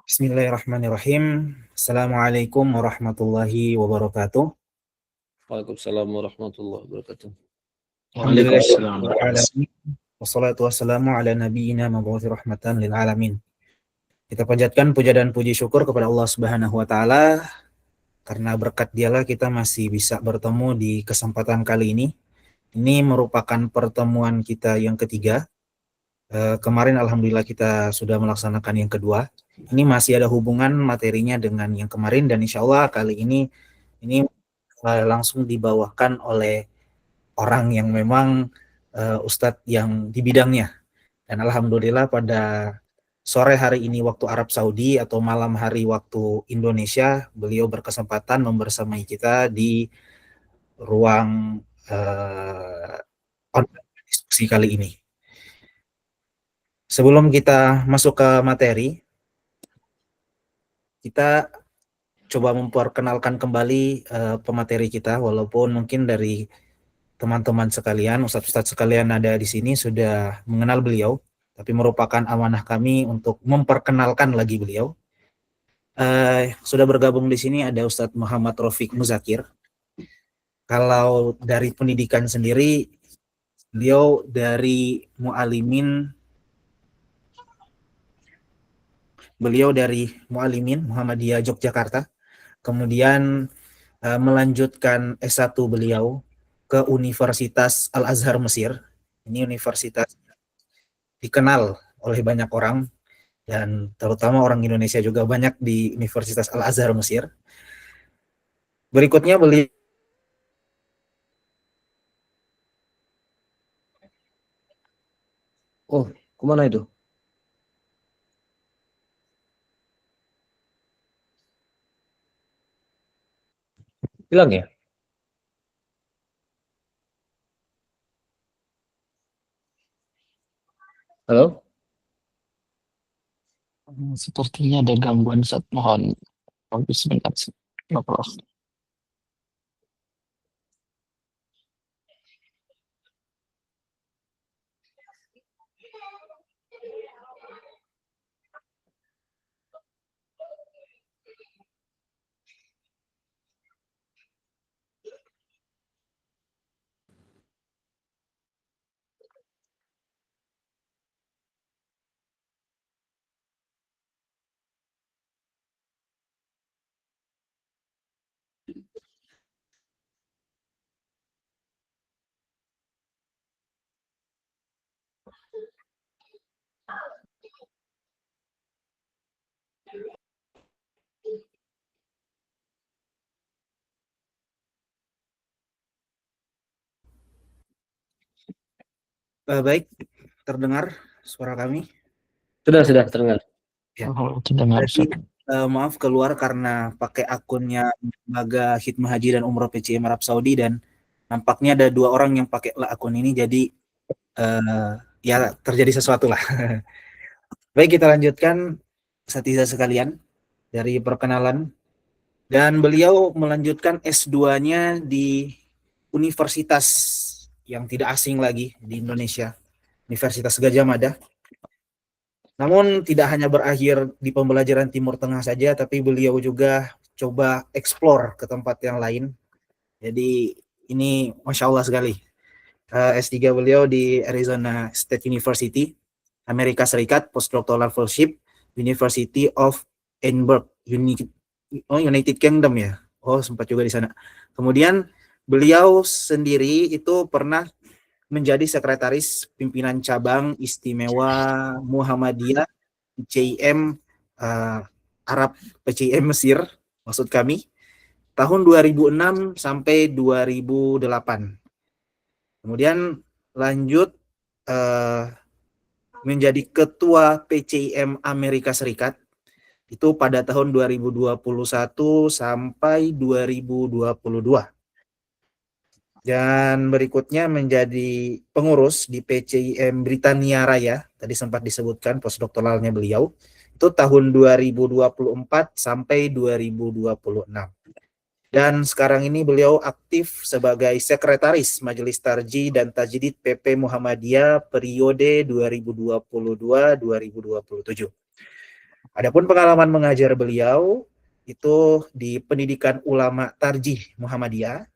Bismillahirrahmanirrahim. Assalamualaikum warahmatullahi wabarakatuh. Waalaikumsalam warahmatullahi wabarakatuh. Waalaikumsalam. Alhamdulillahirrahmanirrahim. Wassalatu wassalamu ala nabiyyina mab'uthi rahmatan lil alamin. Kita panjatkan puja dan puji syukur kepada Allah Subhanahu wa taala karena berkat Dialah kita masih bisa bertemu di kesempatan kali ini. Ini merupakan pertemuan kita yang ketiga. Kemarin alhamdulillah kita sudah melaksanakan yang kedua. Ini masih ada hubungan materinya dengan yang kemarin dan insya Allah kali ini langsung dibawakan oleh orang yang memang Ustadz yang di bidangnya. Dan alhamdulillah pada sore hari ini waktu Arab Saudi atau malam hari waktu Indonesia, beliau berkesempatan membersamai kita di ruang diskusi kali ini. Sebelum kita masuk ke materi, kita coba memperkenalkan kembali pemateri kita, walaupun mungkin dari teman-teman sekalian, ustadz-ustadz sekalian ada di sini sudah mengenal beliau, tapi merupakan amanah kami untuk memperkenalkan lagi beliau. Sudah bergabung di sini ada Ustadz Muhammad Rafiq Muzakir. Kalau dari pendidikan sendiri, beliau dari Mu'alimin Muhammadiyah Yogyakarta, kemudian melanjutkan S1 beliau ke Universitas Al-Azhar Mesir. Ini universitas dikenal oleh banyak orang dan terutama orang Indonesia juga banyak di Universitas Al-Azhar Mesir. Berikutnya beliau Kemana itu? Hilang ya? Halo? Sepertinya ada gangguan saat mohon sebentar. Bapak. baik, terdengar suara kami? Sudah terdengar. Ya. Terdengar. Maaf keluar karena pakai akunnya Lembaga Khidmah Haji dan Umroh PCM Arab Saudi dan nampaknya ada 2 orang yang pakai akun ini, jadi ya terjadi sesuatu lah. Baik, kita lanjutkan Satizah sekalian dari perkenalan. Dan beliau melanjutkan S2-nya di universitas yang tidak asing lagi di Indonesia, Universitas Gadjah Mada. Namun tidak hanya berakhir di pembelajaran Timur Tengah saja, tapi beliau juga coba eksplor ke tempat yang lain. Jadi ini Masya Allah sekali. S3 beliau di Arizona State University, Amerika Serikat, Postdoctoral Fellowship, University of Edinburgh, United Kingdom ya. Sempat juga di sana. Kemudian beliau sendiri itu pernah menjadi sekretaris pimpinan cabang istimewa Muhammadiyah PCIM Arab PCIM Mesir, maksud kami, tahun 2006 sampai 2008. Kemudian lanjut menjadi ketua PCIM Amerika Serikat itu pada tahun 2021 sampai 2022. Dan berikutnya menjadi pengurus di PCIM Britania Raya, tadi sempat disebutkan postdoktoralnya beliau, itu tahun 2024 sampai 2026. Dan sekarang ini beliau aktif sebagai sekretaris Majelis Tarjih dan Tajdid PP Muhammadiyah periode 2022-2027. Adapun pengalaman mengajar beliau itu di Pendidikan Ulama Tarjih Muhammadiyah,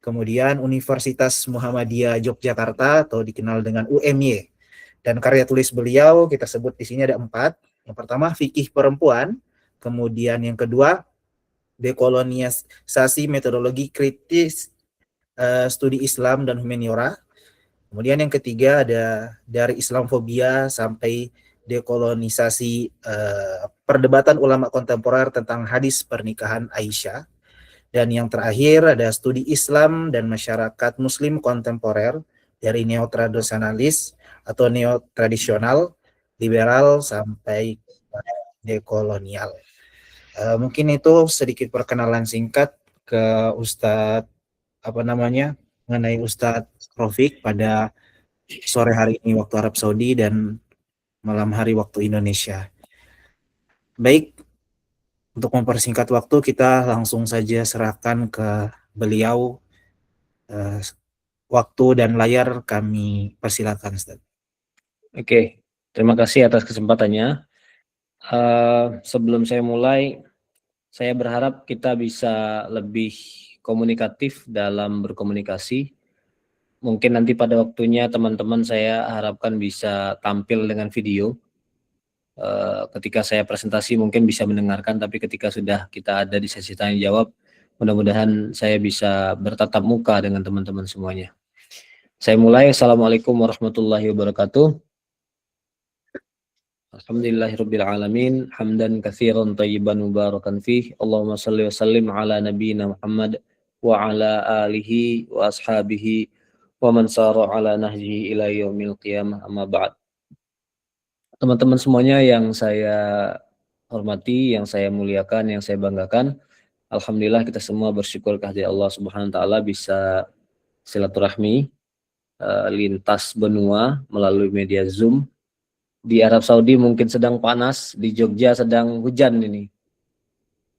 kemudian Universitas Muhammadiyah Yogyakarta atau dikenal dengan UMY. Dan karya tulis beliau kita sebut di sini ada 4. Yang pertama fikih perempuan, kemudian yang kedua dekolonialisasi metodologi kritis studi Islam dan humaniora. Kemudian yang ketiga ada dari Islamfobia sampai dekolonisasi perdebatan ulama kontemporer tentang hadis pernikahan Aisyah. Dan yang terakhir ada studi Islam dan masyarakat Muslim kontemporer dari neotradisionalis atau neotradisional, liberal sampai dekolonial. Mungkin itu sedikit perkenalan singkat ke Ustadz mengenai Ustadz Rofik pada sore hari ini waktu Arab Saudi dan malam hari waktu Indonesia. Baik, untuk mempersingkat waktu kita langsung saja serahkan ke beliau. Waktu dan layar kami persilakan, Ustaz. Oke, terima kasih atas kesempatannya. Sebelum saya mulai, saya berharap kita bisa lebih komunikatif dalam berkomunikasi. Mungkin nanti pada waktunya teman-teman saya harapkan bisa tampil dengan video. Ketika saya presentasi mungkin bisa mendengarkan, tapi ketika sudah kita ada di sesi tanya jawab, mudah-mudahan saya bisa bertatap muka dengan teman-teman semuanya. Saya mulai. Assalamualaikum warahmatullahi wabarakatuh. Alhamdulillahirabbil alamin, hamdan katsiran thayyiban mubarakan fih. Allahumma shalli wa sallim ala nabiyyina Muhammad wa ala alihi wa ashabihi wa man sara ala nahjihi ila yaumil qiyamah, amma ba'd. Teman-teman semuanya yang saya hormati, yang saya muliakan, yang saya banggakan, alhamdulillah kita semua bersyukur kehadirat Allah Subhanahu wa taala bisa silaturahmi lintas benua melalui media Zoom. Di Arab Saudi mungkin sedang panas, di Jogja sedang hujan ini.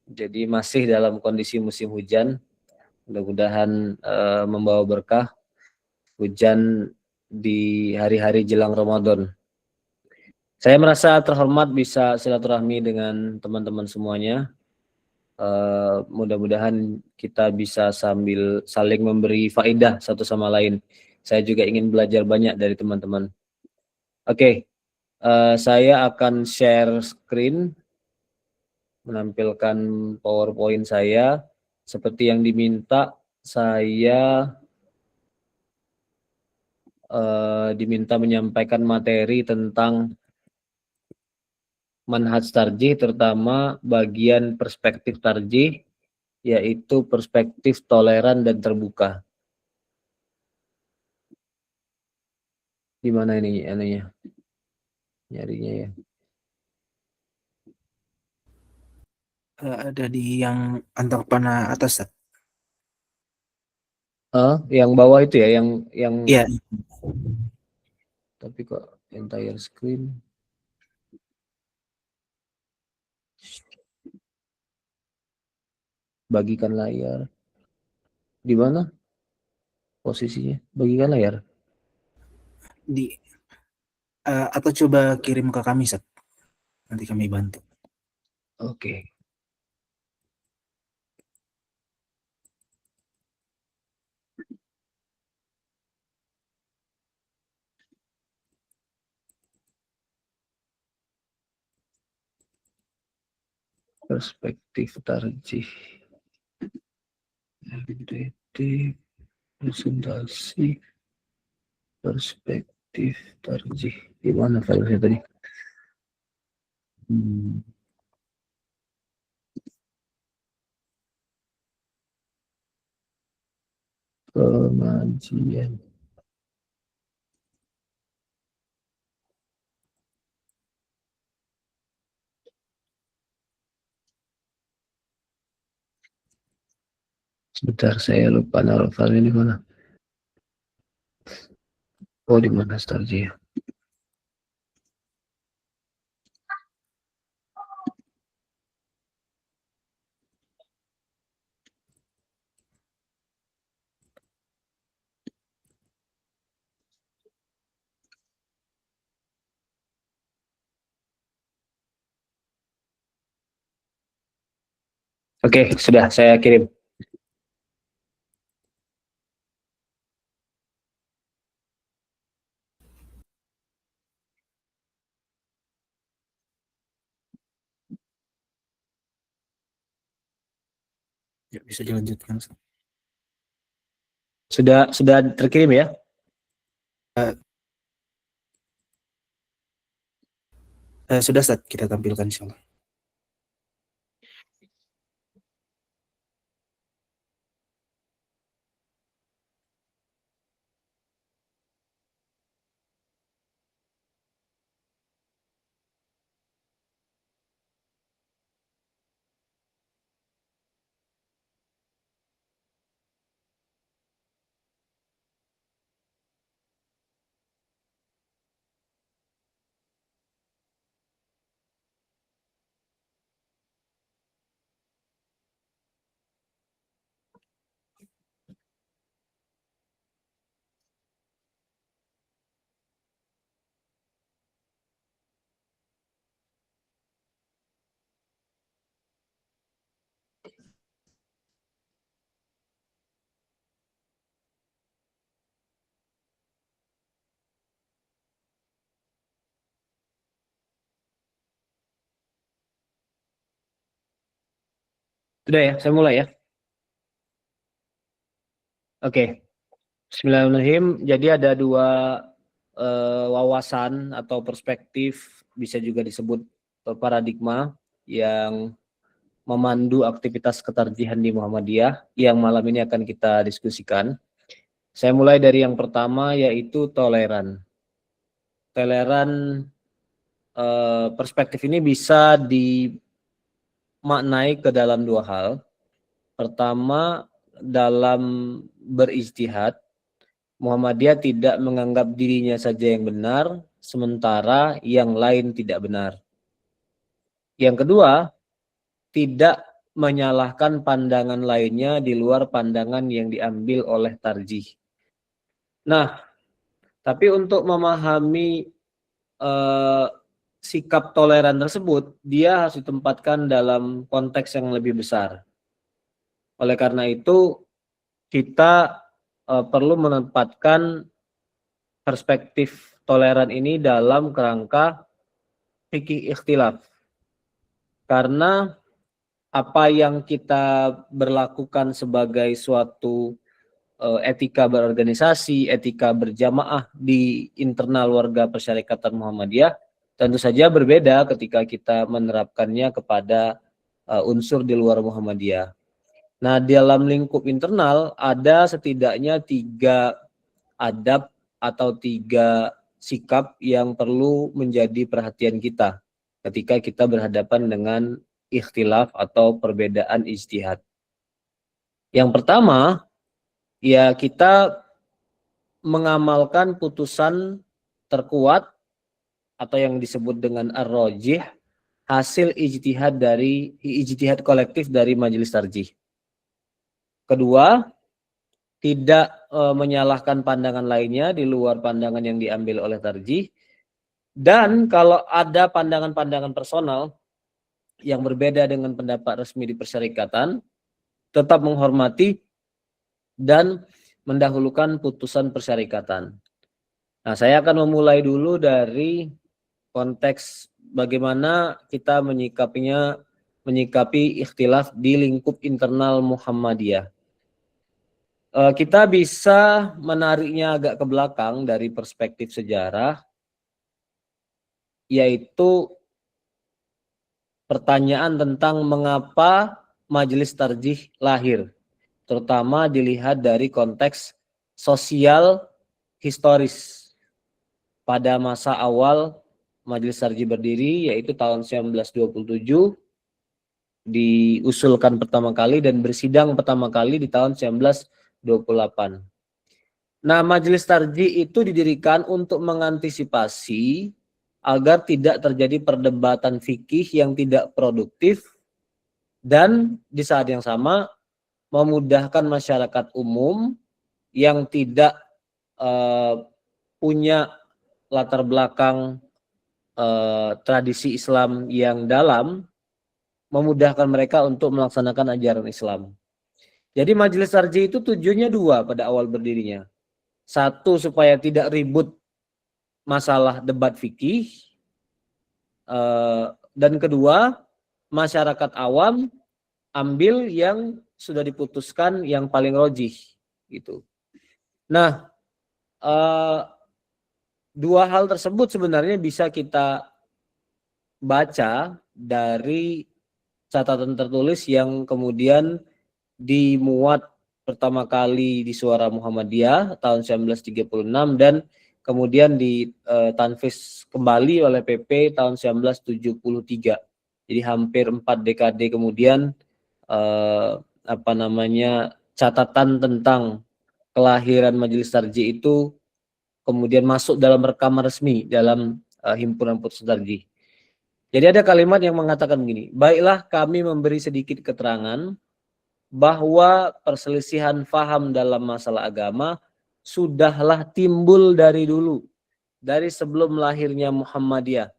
Jadi masih dalam kondisi musim hujan. Mudah-mudahan membawa berkah hujan di hari-hari jelang Ramadan. Saya merasa terhormat bisa silaturahmi dengan teman-teman semuanya. Mudah-mudahan kita bisa sambil saling memberi faedah satu sama lain. Saya juga ingin belajar banyak dari teman-teman. Oke, saya akan share screen, menampilkan PowerPoint saya. Seperti yang diminta, saya diminta menyampaikan materi tentang manhaj tarjih, terutama bagian perspektif tarjih, yaitu perspektif toleran dan terbuka. Di mana ini ininya? Nyarinya ya. Ada di yang antar panah atas, Ustaz. Yang bawah itu ya, yang Iya. tapi kok entire screen. Bagikan layar. Di mana posisinya? Bagikan layar. Atau coba kirim ke kami, Ustaz. Nanti kami bantu. Oke. Perspektif tarjih. Presentasi perspektif tarjih. Di mana filenya tadi? Pengajian. Sebentar, saya lupa naruh filenya di mana. Oh, di mana tarjih? Oke, sudah saya kirim. Ya, bisa dilanjutkan. Sudah terkirim ya? Sudah, Ustaz, kita tampilkan insyaallah. Sudah ya, saya mulai ya. Oke. Bismillahirrahmanirrahim. Jadi ada dua wawasan atau perspektif, bisa juga disebut paradigma yang memandu aktivitas ketarjihan di Muhammadiyah yang malam ini akan kita diskusikan. Saya mulai dari yang pertama, yaitu toleran. Toleran perspektif ini bisa dimaknai ke dalam dua hal. Pertama, dalam berijtihad, Muhammadiyah tidak menganggap dirinya saja yang benar, sementara yang lain tidak benar. Yang kedua, tidak menyalahkan pandangan lainnya di luar pandangan yang diambil oleh tarjih. Nah, tapi untuk memahami sikap toleran tersebut, dia harus ditempatkan dalam konteks yang lebih besar. Oleh karena itu, kita perlu menempatkan perspektif toleran ini dalam kerangka fikih ikhtilaf. Karena apa yang kita berlakukan sebagai suatu etika berorganisasi, etika berjamaah di internal warga Persyarikatan Muhammadiyah tentu saja berbeda ketika kita menerapkannya kepada unsur di luar Muhammadiyah. Nah, dalam lingkup internal ada setidaknya 3 adab atau 3 sikap yang perlu menjadi perhatian kita ketika kita berhadapan dengan ikhtilaf atau perbedaan ijtihad. Yang pertama, ya kita mengamalkan putusan terkuat atau yang disebut dengan ar-rajih, hasil ijtihad kolektif dari majelis tarjih. Kedua, tidak menyalahkan pandangan lainnya di luar pandangan yang diambil oleh tarjih. Dan kalau ada pandangan-pandangan personal yang berbeda dengan pendapat resmi di persyarikatan, tetap menghormati dan mendahulukan putusan persyarikatan. Nah, saya akan memulai dulu dari konteks bagaimana kita menyikapi ikhtilaf di lingkup internal Muhammadiyah. Kita bisa menariknya agak ke belakang dari perspektif sejarah, yaitu pertanyaan tentang mengapa majelis tarjih lahir, terutama dilihat dari konteks sosial historis pada masa awal majelis tarjih berdiri, yaitu tahun 1927, diusulkan pertama kali dan bersidang pertama kali di tahun 1928. Nah, majelis tarjih itu didirikan untuk mengantisipasi agar tidak terjadi perdebatan fikih yang tidak produktif dan di saat yang sama memudahkan masyarakat umum yang tidak punya latar belakang tradisi Islam yang dalam, memudahkan mereka untuk melaksanakan ajaran Islam. Jadi majelis tarjih itu tujuannya dua pada awal berdirinya. Satu, supaya tidak ribut masalah debat fikih, dan kedua, masyarakat awam ambil yang sudah diputuskan yang paling rojih gitu. Nah, dua hal tersebut sebenarnya bisa kita baca dari catatan tertulis yang kemudian dimuat pertama kali di Suara Muhammadiyah tahun 1936 dan kemudian ditanfis kembali oleh PP tahun 1973. Jadi hampir 4 dekade kemudian catatan tentang kelahiran Majelis Tarjih itu kemudian masuk dalam rekaman resmi dalam Himpunan Putus Tarjih. Jadi ada kalimat yang mengatakan begini, baiklah kami memberi sedikit keterangan bahwa perselisihan faham dalam masalah agama sudahlah timbul dari dulu, dari sebelum lahirnya Muhammadiyah.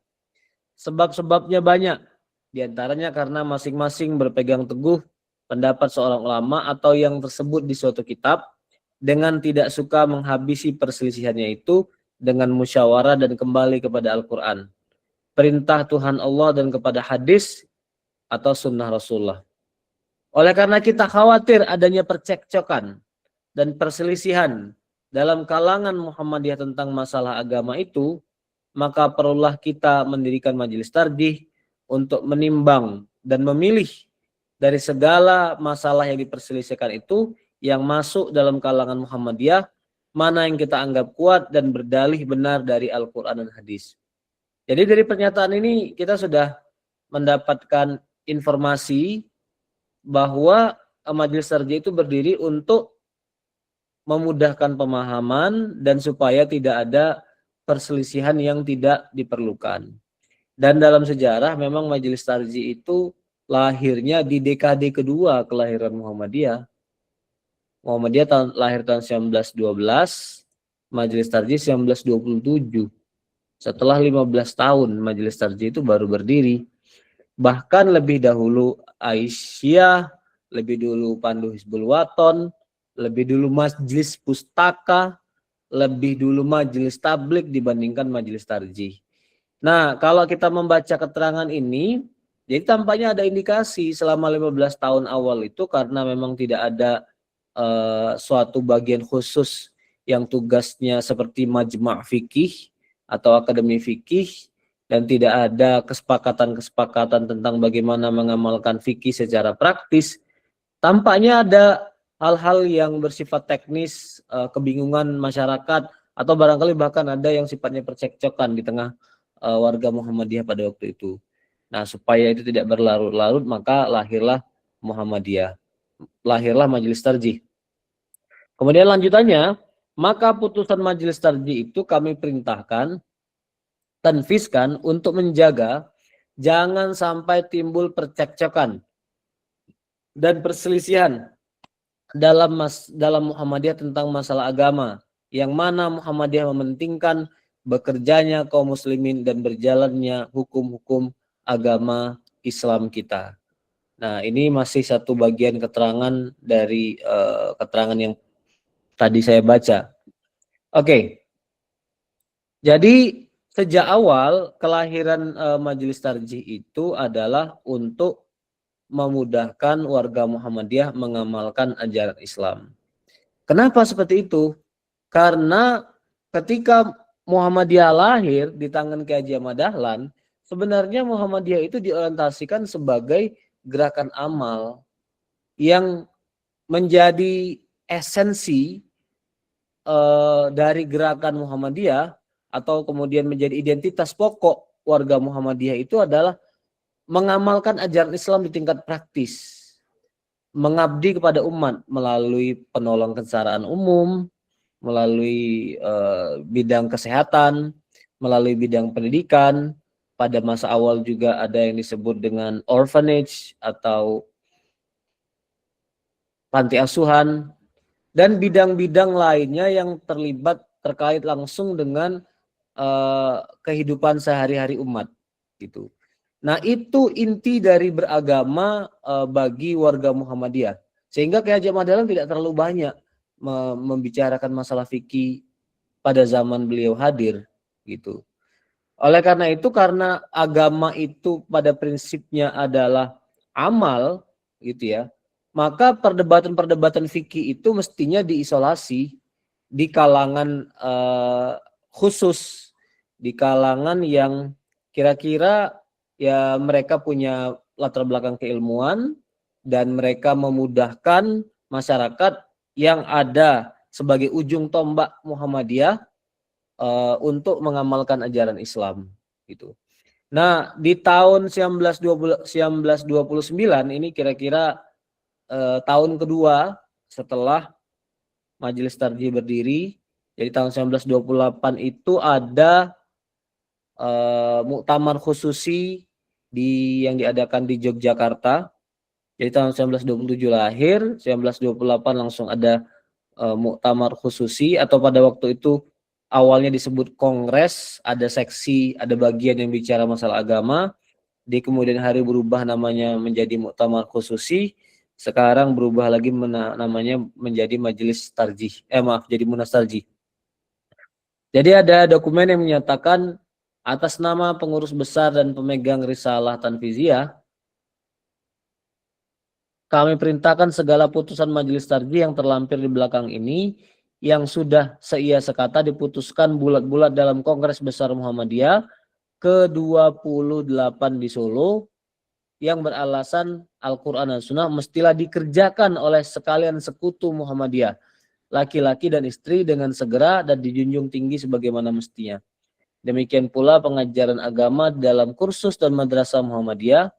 Sebab-sebabnya banyak, diantaranya karena masing-masing berpegang teguh pendapat seorang ulama atau yang tersebut di suatu kitab dengan tidak suka menghabisi perselisihannya itu dengan musyawarah dan kembali kepada Al-Quran, perintah Tuhan Allah dan kepada hadis atau sunnah Rasulullah. Oleh karena kita khawatir adanya percekcokan dan perselisihan dalam kalangan Muhammadiyah tentang masalah agama itu, maka perlulah kita mendirikan majelis tarjih untuk menimbang dan memilih dari segala masalah yang diperselisihkan itu yang masuk dalam kalangan Muhammadiyah, mana yang kita anggap kuat dan berdalih benar dari Al-Quran dan hadis. Jadi dari pernyataan ini kita sudah mendapatkan informasi bahwa majelis tarjih itu berdiri untuk memudahkan pemahaman dan supaya tidak ada perselisihan yang tidak diperlukan. Dan dalam sejarah memang majelis tarjih itu lahirnya di dekade kedua kelahiran Muhammadiyah. Muhammadiyah lahir tahun 1912, majelis tarjih 1927. Setelah 15 tahun majelis tarjih itu baru berdiri. Bahkan lebih dahulu Aisyah, lebih dulu Pandu Hizbul Waton, lebih dulu majelis pustaka, lebih dulu majelis tablik dibandingkan majelis tarjih. Nah, kalau kita membaca keterangan ini, jadi tampaknya ada indikasi selama 15 tahun awal itu karena memang tidak ada suatu bagian khusus yang tugasnya seperti majma' fikih atau akademi fikih, dan tidak ada kesepakatan-kesepakatan tentang bagaimana mengamalkan fikih secara praktis. Tampaknya ada hal-hal yang bersifat teknis, kebingungan masyarakat, atau barangkali bahkan ada yang sifatnya percekcokan di tengah warga Muhammadiyah pada waktu itu. Nah, supaya itu tidak berlarut-larut, maka lahirlah Muhammadiyah, lahirlah majelis tarjih. Kemudian lanjutannya, maka putusan majelis tarjih itu kami perintahkan, tanfiskan untuk menjaga jangan sampai timbul percekcokan dan perselisihan dalam Muhammadiyah tentang masalah agama, yang mana Muhammadiyah mementingkan bekerjanya kaum muslimin dan berjalannya hukum-hukum agama Islam kita. Nah, ini masih satu bagian keterangan dari keterangan yang tadi saya baca. Oke. Jadi sejak awal kelahiran majelis tarjih itu adalah untuk memudahkan warga Muhammadiyah mengamalkan ajaran Islam. Kenapa seperti itu? Karena ketika Muhammadiyah lahir di tangan Kiai Haji Ahmad Dahlan, sebenarnya Muhammadiyah itu diorientasikan sebagai gerakan amal yang menjadi esensi dari gerakan Muhammadiyah, atau kemudian menjadi identitas pokok warga Muhammadiyah itu adalah mengamalkan ajaran Islam di tingkat praktis, mengabdi kepada umat melalui penolong kesetaraan umum, melalui bidang kesehatan, melalui bidang pendidikan. Pada masa awal juga ada yang disebut dengan orphanage atau panti asuhan, dan bidang-bidang lainnya yang terkait langsung dengan kehidupan sehari-hari umat gitu. Nah, itu inti dari beragama bagi warga Muhammadiyah. Sehingga Kiai Haji Ahmad Dahlan tidak terlalu banyak membicarakan masalah fikih pada zaman beliau hadir gitu. Oleh karena itu, karena agama itu pada prinsipnya adalah amal gitu ya, maka perdebatan-perdebatan fikih itu mestinya diisolasi di kalangan khusus, di kalangan yang kira-kira ya mereka punya latar belakang keilmuan dan mereka memudahkan masyarakat yang ada sebagai ujung tombak Muhammadiyah untuk mengamalkan ajaran Islam gitu. Nah, di tahun 1929 ini kira-kira tahun kedua setelah Majelis Tarjih berdiri. Jadi tahun 1928 itu ada muktamar khususi yang diadakan di Yogyakarta. Jadi tahun 1927 lahir, 1928 langsung ada muktamar khususi, atau pada waktu itu awalnya disebut kongres, ada seksi, ada bagian yang bicara masalah agama. Di kemudian hari berubah namanya menjadi muktamar khususi. Sekarang berubah lagi namanya menjadi majelis tarjih. Jadi munas tarjih. Jadi ada dokumen yang menyatakan atas nama pengurus besar dan pemegang risalah tanfiziyah, kami perintahkan segala putusan majelis tarjih yang terlampir di belakang ini yang sudah seia sekata diputuskan bulat-bulat dalam Kongres Besar Muhammadiyah ke-28 di Solo yang beralasan Al-Quran dan Sunnah mestilah dikerjakan oleh sekalian sekutu Muhammadiyah, laki-laki dan istri dengan segera dan dijunjung tinggi sebagaimana mestinya. Demikian pula pengajaran agama dalam kursus dan madrasah Muhammadiyah,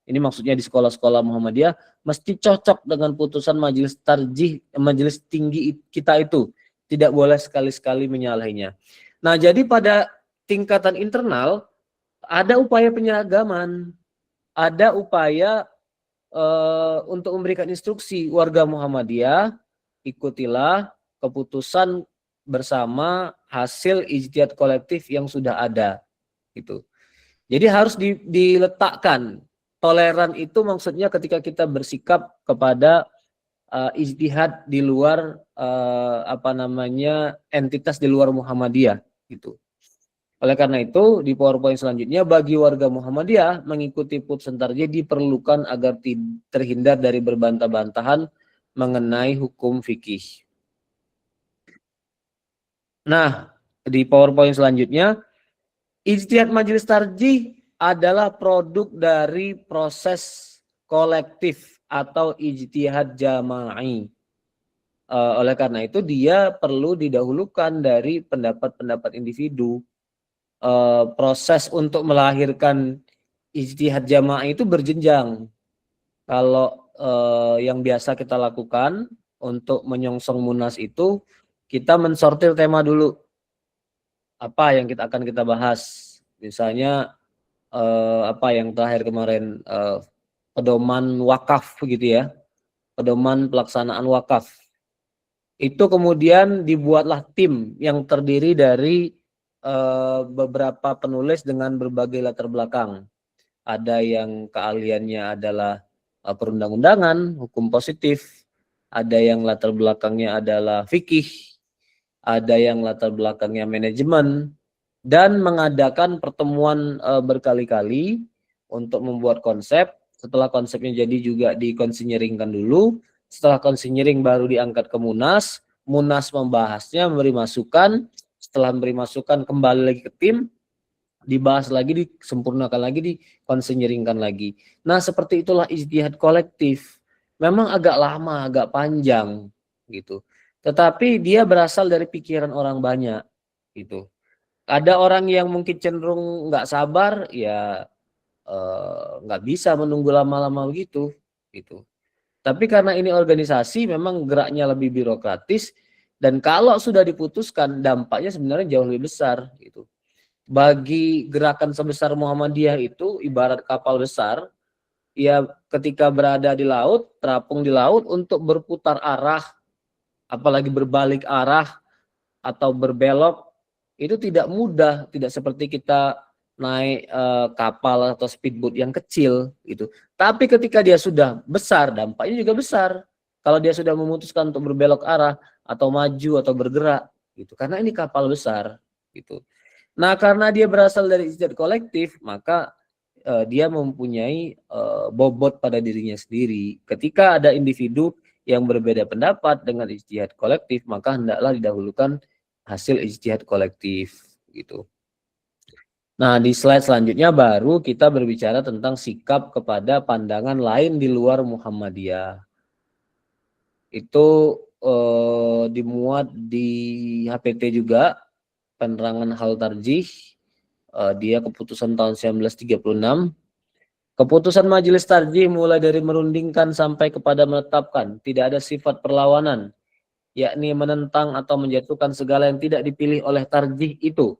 ini maksudnya di sekolah-sekolah Muhammadiyah, mesti cocok dengan putusan majelis tarjih, majelis tinggi kita itu. Tidak boleh sekali-sekali menyalahinya. Nah, jadi pada tingkatan internal ada upaya penyeragaman, ada upaya untuk memberikan instruksi warga Muhammadiyah, ikutilah keputusan bersama hasil ijtihad kolektif yang sudah ada gitu. Jadi harus diletakkan toleran itu, maksudnya ketika kita bersikap kepada ijtihad di luar entitas di luar Muhammadiyah gitu. Oleh karena itu, di PowerPoint selanjutnya, bagi warga Muhammadiyah mengikuti putusan tarjih diperlukan agar terhindar dari berbantah-bantahan mengenai hukum fikih. Nah, di PowerPoint selanjutnya, ijtihad majelis tarjih adalah produk dari proses kolektif atau ijtihad jama'i. Oleh karena itu, dia perlu didahulukan dari pendapat-pendapat individu. Proses untuk melahirkan ijtihad jamaah itu berjenjang. Kalau yang biasa kita lakukan untuk menyongsong munas itu, kita mensortir tema dulu. Apa yang akan kita bahas? Misalnya apa yang terakhir kemarin, pedoman wakaf gitu ya. Pedoman pelaksanaan wakaf. Itu kemudian dibuatlah tim yang terdiri dari beberapa penulis dengan berbagai latar belakang. Ada yang keahliannya adalah perundang-undangan, hukum positif, ada yang latar belakangnya adalah fikih, ada yang latar belakangnya manajemen, dan mengadakan pertemuan berkali-kali untuk membuat konsep. Setelah konsepnya jadi juga dikonsinyeringkan dulu. Setelah konsinyering baru diangkat ke munas. Munas membahasnya, memberi masukan. Setelah memberi masukan kembali lagi ke tim, dibahas lagi, disempurnakan lagi, dikonsinyeringkan lagi. Nah, seperti itulah ijtihad kolektif. Memang agak lama, agak panjang gitu. Tetapi dia berasal dari pikiran orang banyak gitu. Ada orang yang mungkin cenderung nggak sabar, ya nggak bisa menunggu lama-lama begitu gitu. Tapi karena ini organisasi memang geraknya lebih birokratis, dan kalau sudah diputuskan dampaknya sebenarnya jauh lebih besar gitu. Bagi gerakan sebesar Muhammadiyah itu ibarat kapal besar, ya ketika berada di laut, terapung di laut, untuk berputar arah, apalagi berbalik arah atau berbelok, itu tidak mudah, tidak seperti kita naik kapal atau speedboat yang kecil gitu. Tapi ketika dia sudah besar, dampaknya juga besar. Kalau dia sudah memutuskan untuk berbelok arah atau maju atau bergerak gitu. Karena ini kapal besar gitu. Nah, karena dia berasal dari ijtihad kolektif, maka dia mempunyai bobot pada dirinya sendiri. Ketika ada individu yang berbeda pendapat dengan ijtihad kolektif, maka hendaklah didahulukan hasil ijtihad kolektif gitu. Nah, di slide selanjutnya baru kita berbicara tentang sikap kepada pandangan lain di luar Muhammadiyah. Itu dimuat di HPT juga, penerangan hal tarjih. Dia keputusan tahun 1936. Keputusan majelis tarjih mulai dari merundingkan sampai kepada menetapkan tidak ada sifat perlawanan, yakni menentang atau menjatuhkan segala yang tidak dipilih oleh tarjih itu.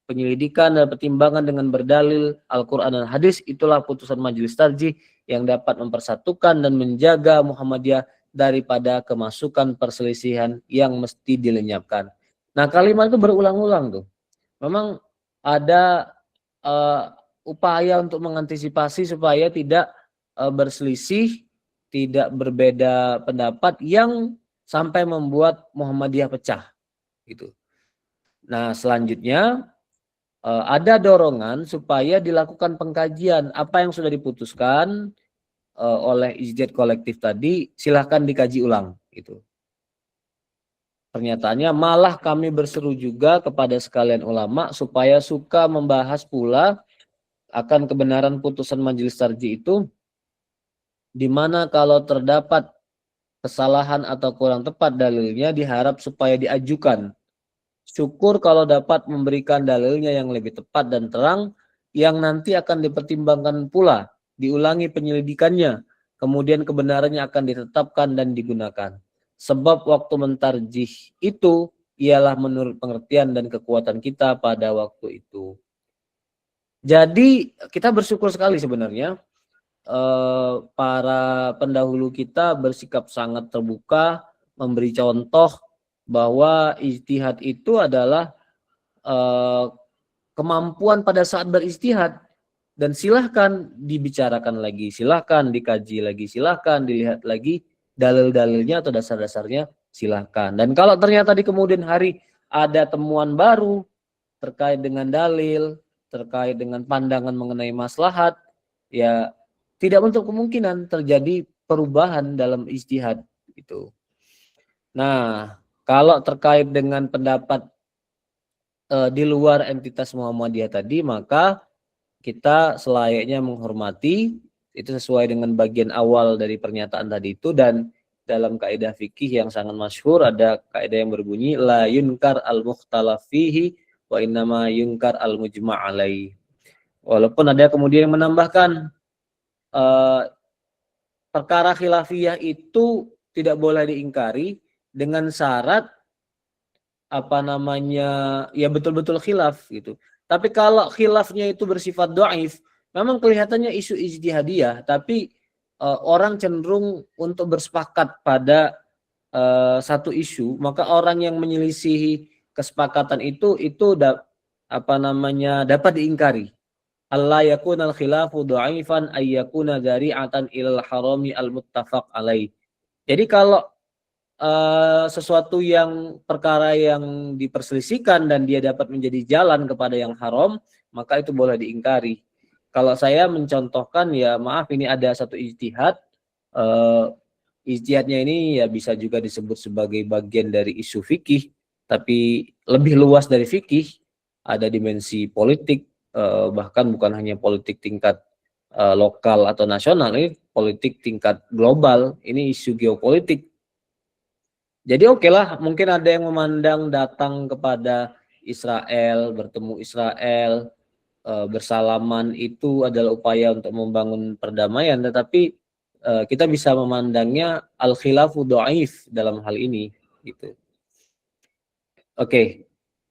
Penyelidikan dan pertimbangan dengan berdalil Al-Quran dan hadis, itulah putusan majelis tarjih yang dapat mempersatukan dan menjaga Muhammadiyah daripada kemasukan perselisihan yang mesti dilenyapkan. Nah, kalimat itu berulang-ulang tuh. Memang ada upaya untuk mengantisipasi supaya tidak berselisih, tidak berbeda pendapat yang sampai membuat Muhammadiyah pecah gitu. Nah, selanjutnya ada dorongan supaya dilakukan pengkajian apa yang sudah diputuskan oleh ijtihad kolektif tadi, silahkan dikaji ulang gitu. Pernyataannya, malah kami berseru juga kepada sekalian ulama supaya suka membahas pula akan kebenaran putusan majelis tarjih itu, di mana kalau terdapat kesalahan atau kurang tepat dalilnya diharap supaya diajukan. Syukur kalau dapat memberikan dalilnya yang lebih tepat dan terang, yang nanti akan dipertimbangkan pula, diulangi penyelidikannya, kemudian kebenarannya akan ditetapkan dan digunakan. Sebab waktu mentarjih itu ialah menurut pengertian dan kekuatan kita pada waktu itu. Jadi kita bersyukur sekali sebenarnya para pendahulu kita bersikap sangat terbuka, memberi contoh bahwa ijtihad itu adalah kemampuan pada saat berijtihad, dan silahkan dibicarakan lagi, silahkan dikaji lagi, silahkan dilihat lagi dalil-dalilnya atau dasar-dasarnya, silahkan. Dan kalau ternyata di kemudian hari ada temuan baru terkait dengan dalil, terkait dengan pandangan mengenai maslahat, ya tidak untuk kemungkinan terjadi perubahan dalam ijtihad itu. Nah, kalau terkait dengan pendapat di luar entitas Muhammadiyah tadi, maka kita selayaknya menghormati, itu sesuai dengan bagian awal dari pernyataan tadi itu. Dan dalam kaidah fikih yang sangat masyhur ada kaidah yang berbunyi la yunkar al-mukhtalaf fihi wa innama yunkar al-mujma' alaih. Walaupun ada kemudian yang menambahkan perkara khilafiyah itu tidak boleh diingkari dengan syarat ya betul-betul khilaf gitu. Tapi kalau khilafnya itu bersifat dhaif, memang kelihatannya isu ijtihadiyah, tapi orang cenderung untuk bersepakat pada satu isu, maka orang yang menyelisihi kesepakatan itu dapat diingkari. Allah yakunal khilafu dhaifan ay yakuna dzari'atan ilal harami al-muttafaq alaih. Jadi kalau sesuatu yang perkara yang diperselisihkan dan dia dapat menjadi jalan kepada yang haram, maka itu boleh diingkari. Kalau saya mencontohkan, ya maaf, ini ada satu ijtihad, ijtihadnya ini ya bisa juga disebut sebagai bagian dari isu fikih, tapi lebih luas dari fikih, ada dimensi politik, bahkan bukan hanya politik tingkat lokal atau nasional, ini politik tingkat global, ini isu geopolitik. Jadi oke lah, mungkin ada yang memandang datang kepada Israel, bertemu Israel, bersalaman itu adalah upaya untuk membangun perdamaian, tetapi kita bisa memandangnya al-khilafu dhaif dalam hal ini gitu. Oke.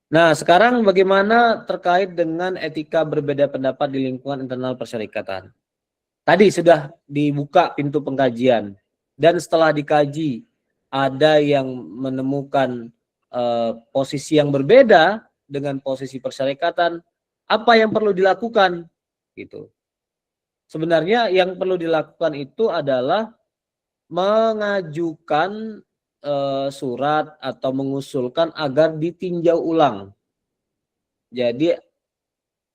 Nah, sekarang bagaimana terkait dengan etika berbeda pendapat di lingkungan internal persyarikatan? Tadi sudah dibuka pintu pengkajian, dan setelah dikaji ada yang menemukan posisi yang berbeda dengan posisi persyarikatan, apa yang perlu dilakukan gitu. Sebenarnya yang perlu dilakukan itu adalah mengajukan surat atau mengusulkan agar ditinjau ulang. Jadi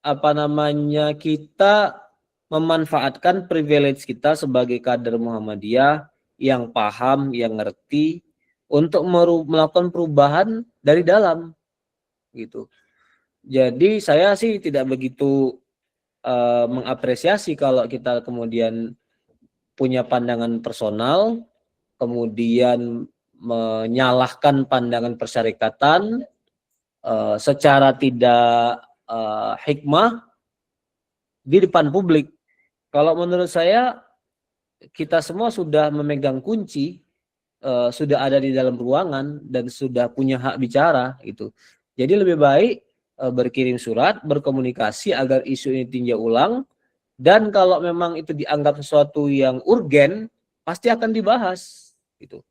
apa namanya, kita memanfaatkan privilege kita sebagai kader Muhammadiyah yang paham, yang ngerti untuk melakukan perubahan dari dalam gitu. Jadi saya sih tidak begitu mengapresiasi kalau kita kemudian punya pandangan personal, kemudian menyalahkan pandangan persyarikatan secara tidak hikmah di depan publik. Kalau menurut saya, kita semua sudah memegang kunci, sudah ada di dalam ruangan dan sudah punya hak bicara gitu. Jadi lebih baik berkirim surat, berkomunikasi agar isu ini tinjau ulang, dan kalau memang itu dianggap sesuatu yang urgen, pasti akan dibahas gitu.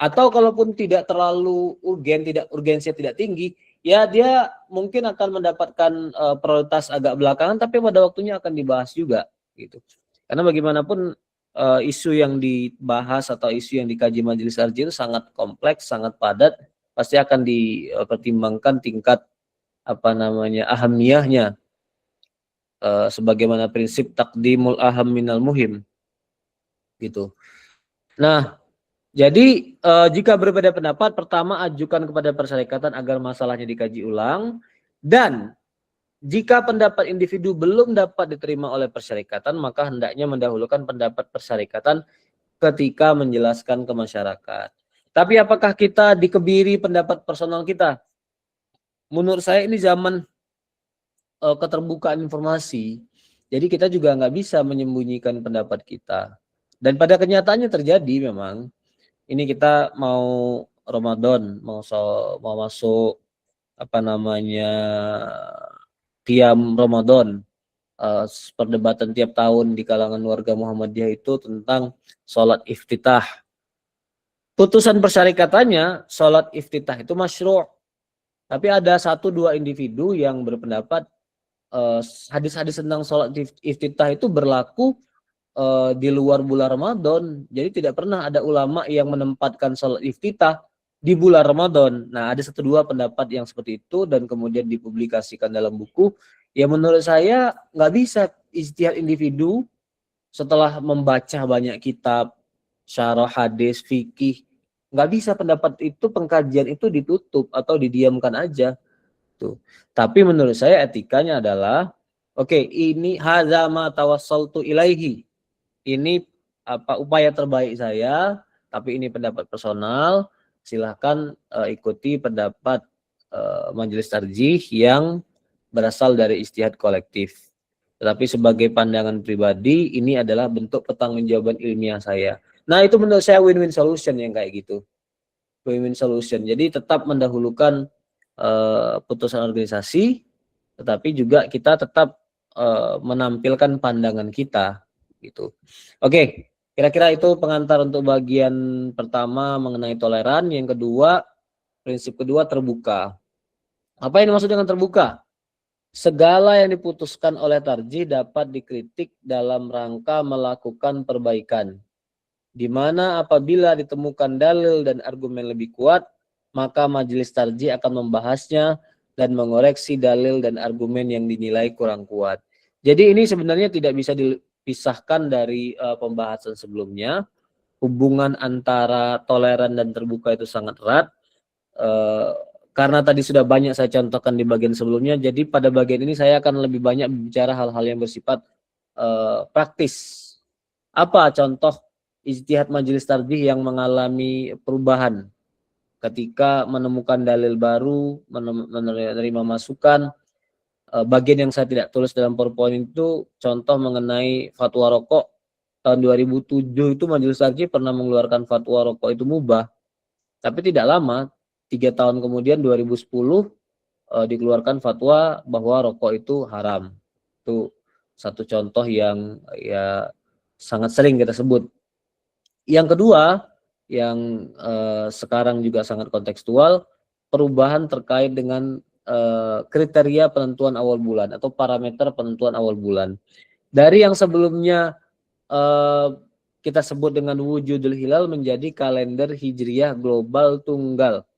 Atau kalaupun tidak terlalu urgen, urgensinya tidak tinggi, ya dia mungkin akan mendapatkan prioritas agak belakangan, tapi pada waktunya akan dibahas juga gitu. Karena bagaimanapun isu yang dibahas atau isu yang dikaji Majelis Arji itu sangat kompleks, sangat padat, pasti akan dipertimbangkan tingkat apa namanya ahamiyahnya, sebagaimana prinsip takdimul aham minal muhim gitu. Nah, jadi jika berbeda pendapat, pertama ajukan kepada persyarikatan agar masalahnya dikaji ulang, dan jika pendapat individu belum dapat diterima oleh persyarikatan, maka hendaknya mendahulukan pendapat persyarikatan ketika menjelaskan ke masyarakat. Tapi apakah kita dikebiri pendapat personal kita? Menurut saya ini zaman keterbukaan informasi, jadi kita juga nggak bisa menyembunyikan pendapat kita. Dan pada kenyataannya terjadi memang, ini kita mau Ramadan, mau masuk apa namanya qiyam Ramadan. Perdebatan tiap tahun di kalangan warga Muhammadiyah itu tentang sholat iftitah. Putusan persyarikatannya sholat iftitah itu masyru'. Tapi ada 1-2 individu yang berpendapat hadis-hadis tentang sholat iftitah itu berlaku di luar bulan Ramadan. Jadi tidak pernah ada ulama yang menempatkan sholat iftitah di bulan Ramadan. Nah, ada 1-2 pendapat yang seperti itu dan kemudian dipublikasikan dalam buku. Ya menurut saya nggak bisa ijtihad individu setelah membaca banyak kitab, syarah hadis, fikih. Nggak bisa pendapat itu, pengkajian itu ditutup atau didiamkan aja. Tuh. Tapi menurut saya etikanya adalah, oke, ini hadza ma tawassaltu ilaihi. Ini apa upaya terbaik saya, tapi ini pendapat personal. Silahkan ikuti pendapat majelis tarjih yang berasal dari ijtihad kolektif. Tetapi sebagai pandangan pribadi, ini adalah bentuk pertanggungjawaban ilmiah saya. Nah, itu menurut saya win-win solution yang kayak gitu. Win-win solution. Jadi tetap mendahulukan putusan organisasi, tetapi juga kita tetap menampilkan pandangan kita gitu. Oke, kira-kira itu pengantar untuk bagian pertama mengenai toleran. Yang kedua, prinsip kedua terbuka. Apa yang dimaksud dengan terbuka? Segala yang diputuskan oleh tarjih dapat dikritik dalam rangka melakukan perbaikan. Di mana apabila ditemukan dalil dan argumen lebih kuat, maka majelis tarjih akan membahasnya dan mengoreksi dalil dan argumen yang dinilai kurang kuat. Jadi ini sebenarnya tidak bisa dipisahkan dari pembahasan sebelumnya. Hubungan antara toleran dan terbuka itu sangat erat. Karena tadi sudah banyak saya contohkan di bagian sebelumnya, jadi pada bagian ini saya akan lebih banyak bicara hal-hal yang bersifat praktis. Apa contoh ijtihad majelis tarjih yang mengalami perubahan ketika menemukan dalil baru, menerima masukan? Bagian yang saya tidak tulis dalam PowerPoint itu contoh mengenai fatwa rokok. Tahun 2007 itu majelis tarjih pernah mengeluarkan fatwa rokok itu mubah, tapi tidak lama, 3 tahun kemudian 2010 dikeluarkan fatwa bahwa rokok itu haram. Itu satu contoh yang ya sangat sering kita sebut. Yang kedua, yang sekarang juga sangat kontekstual, perubahan terkait dengan kriteria penentuan awal bulan atau parameter penentuan awal bulan. Dari yang sebelumnya kita sebut dengan wujudul hilal menjadi kalender hijriyah global tunggal.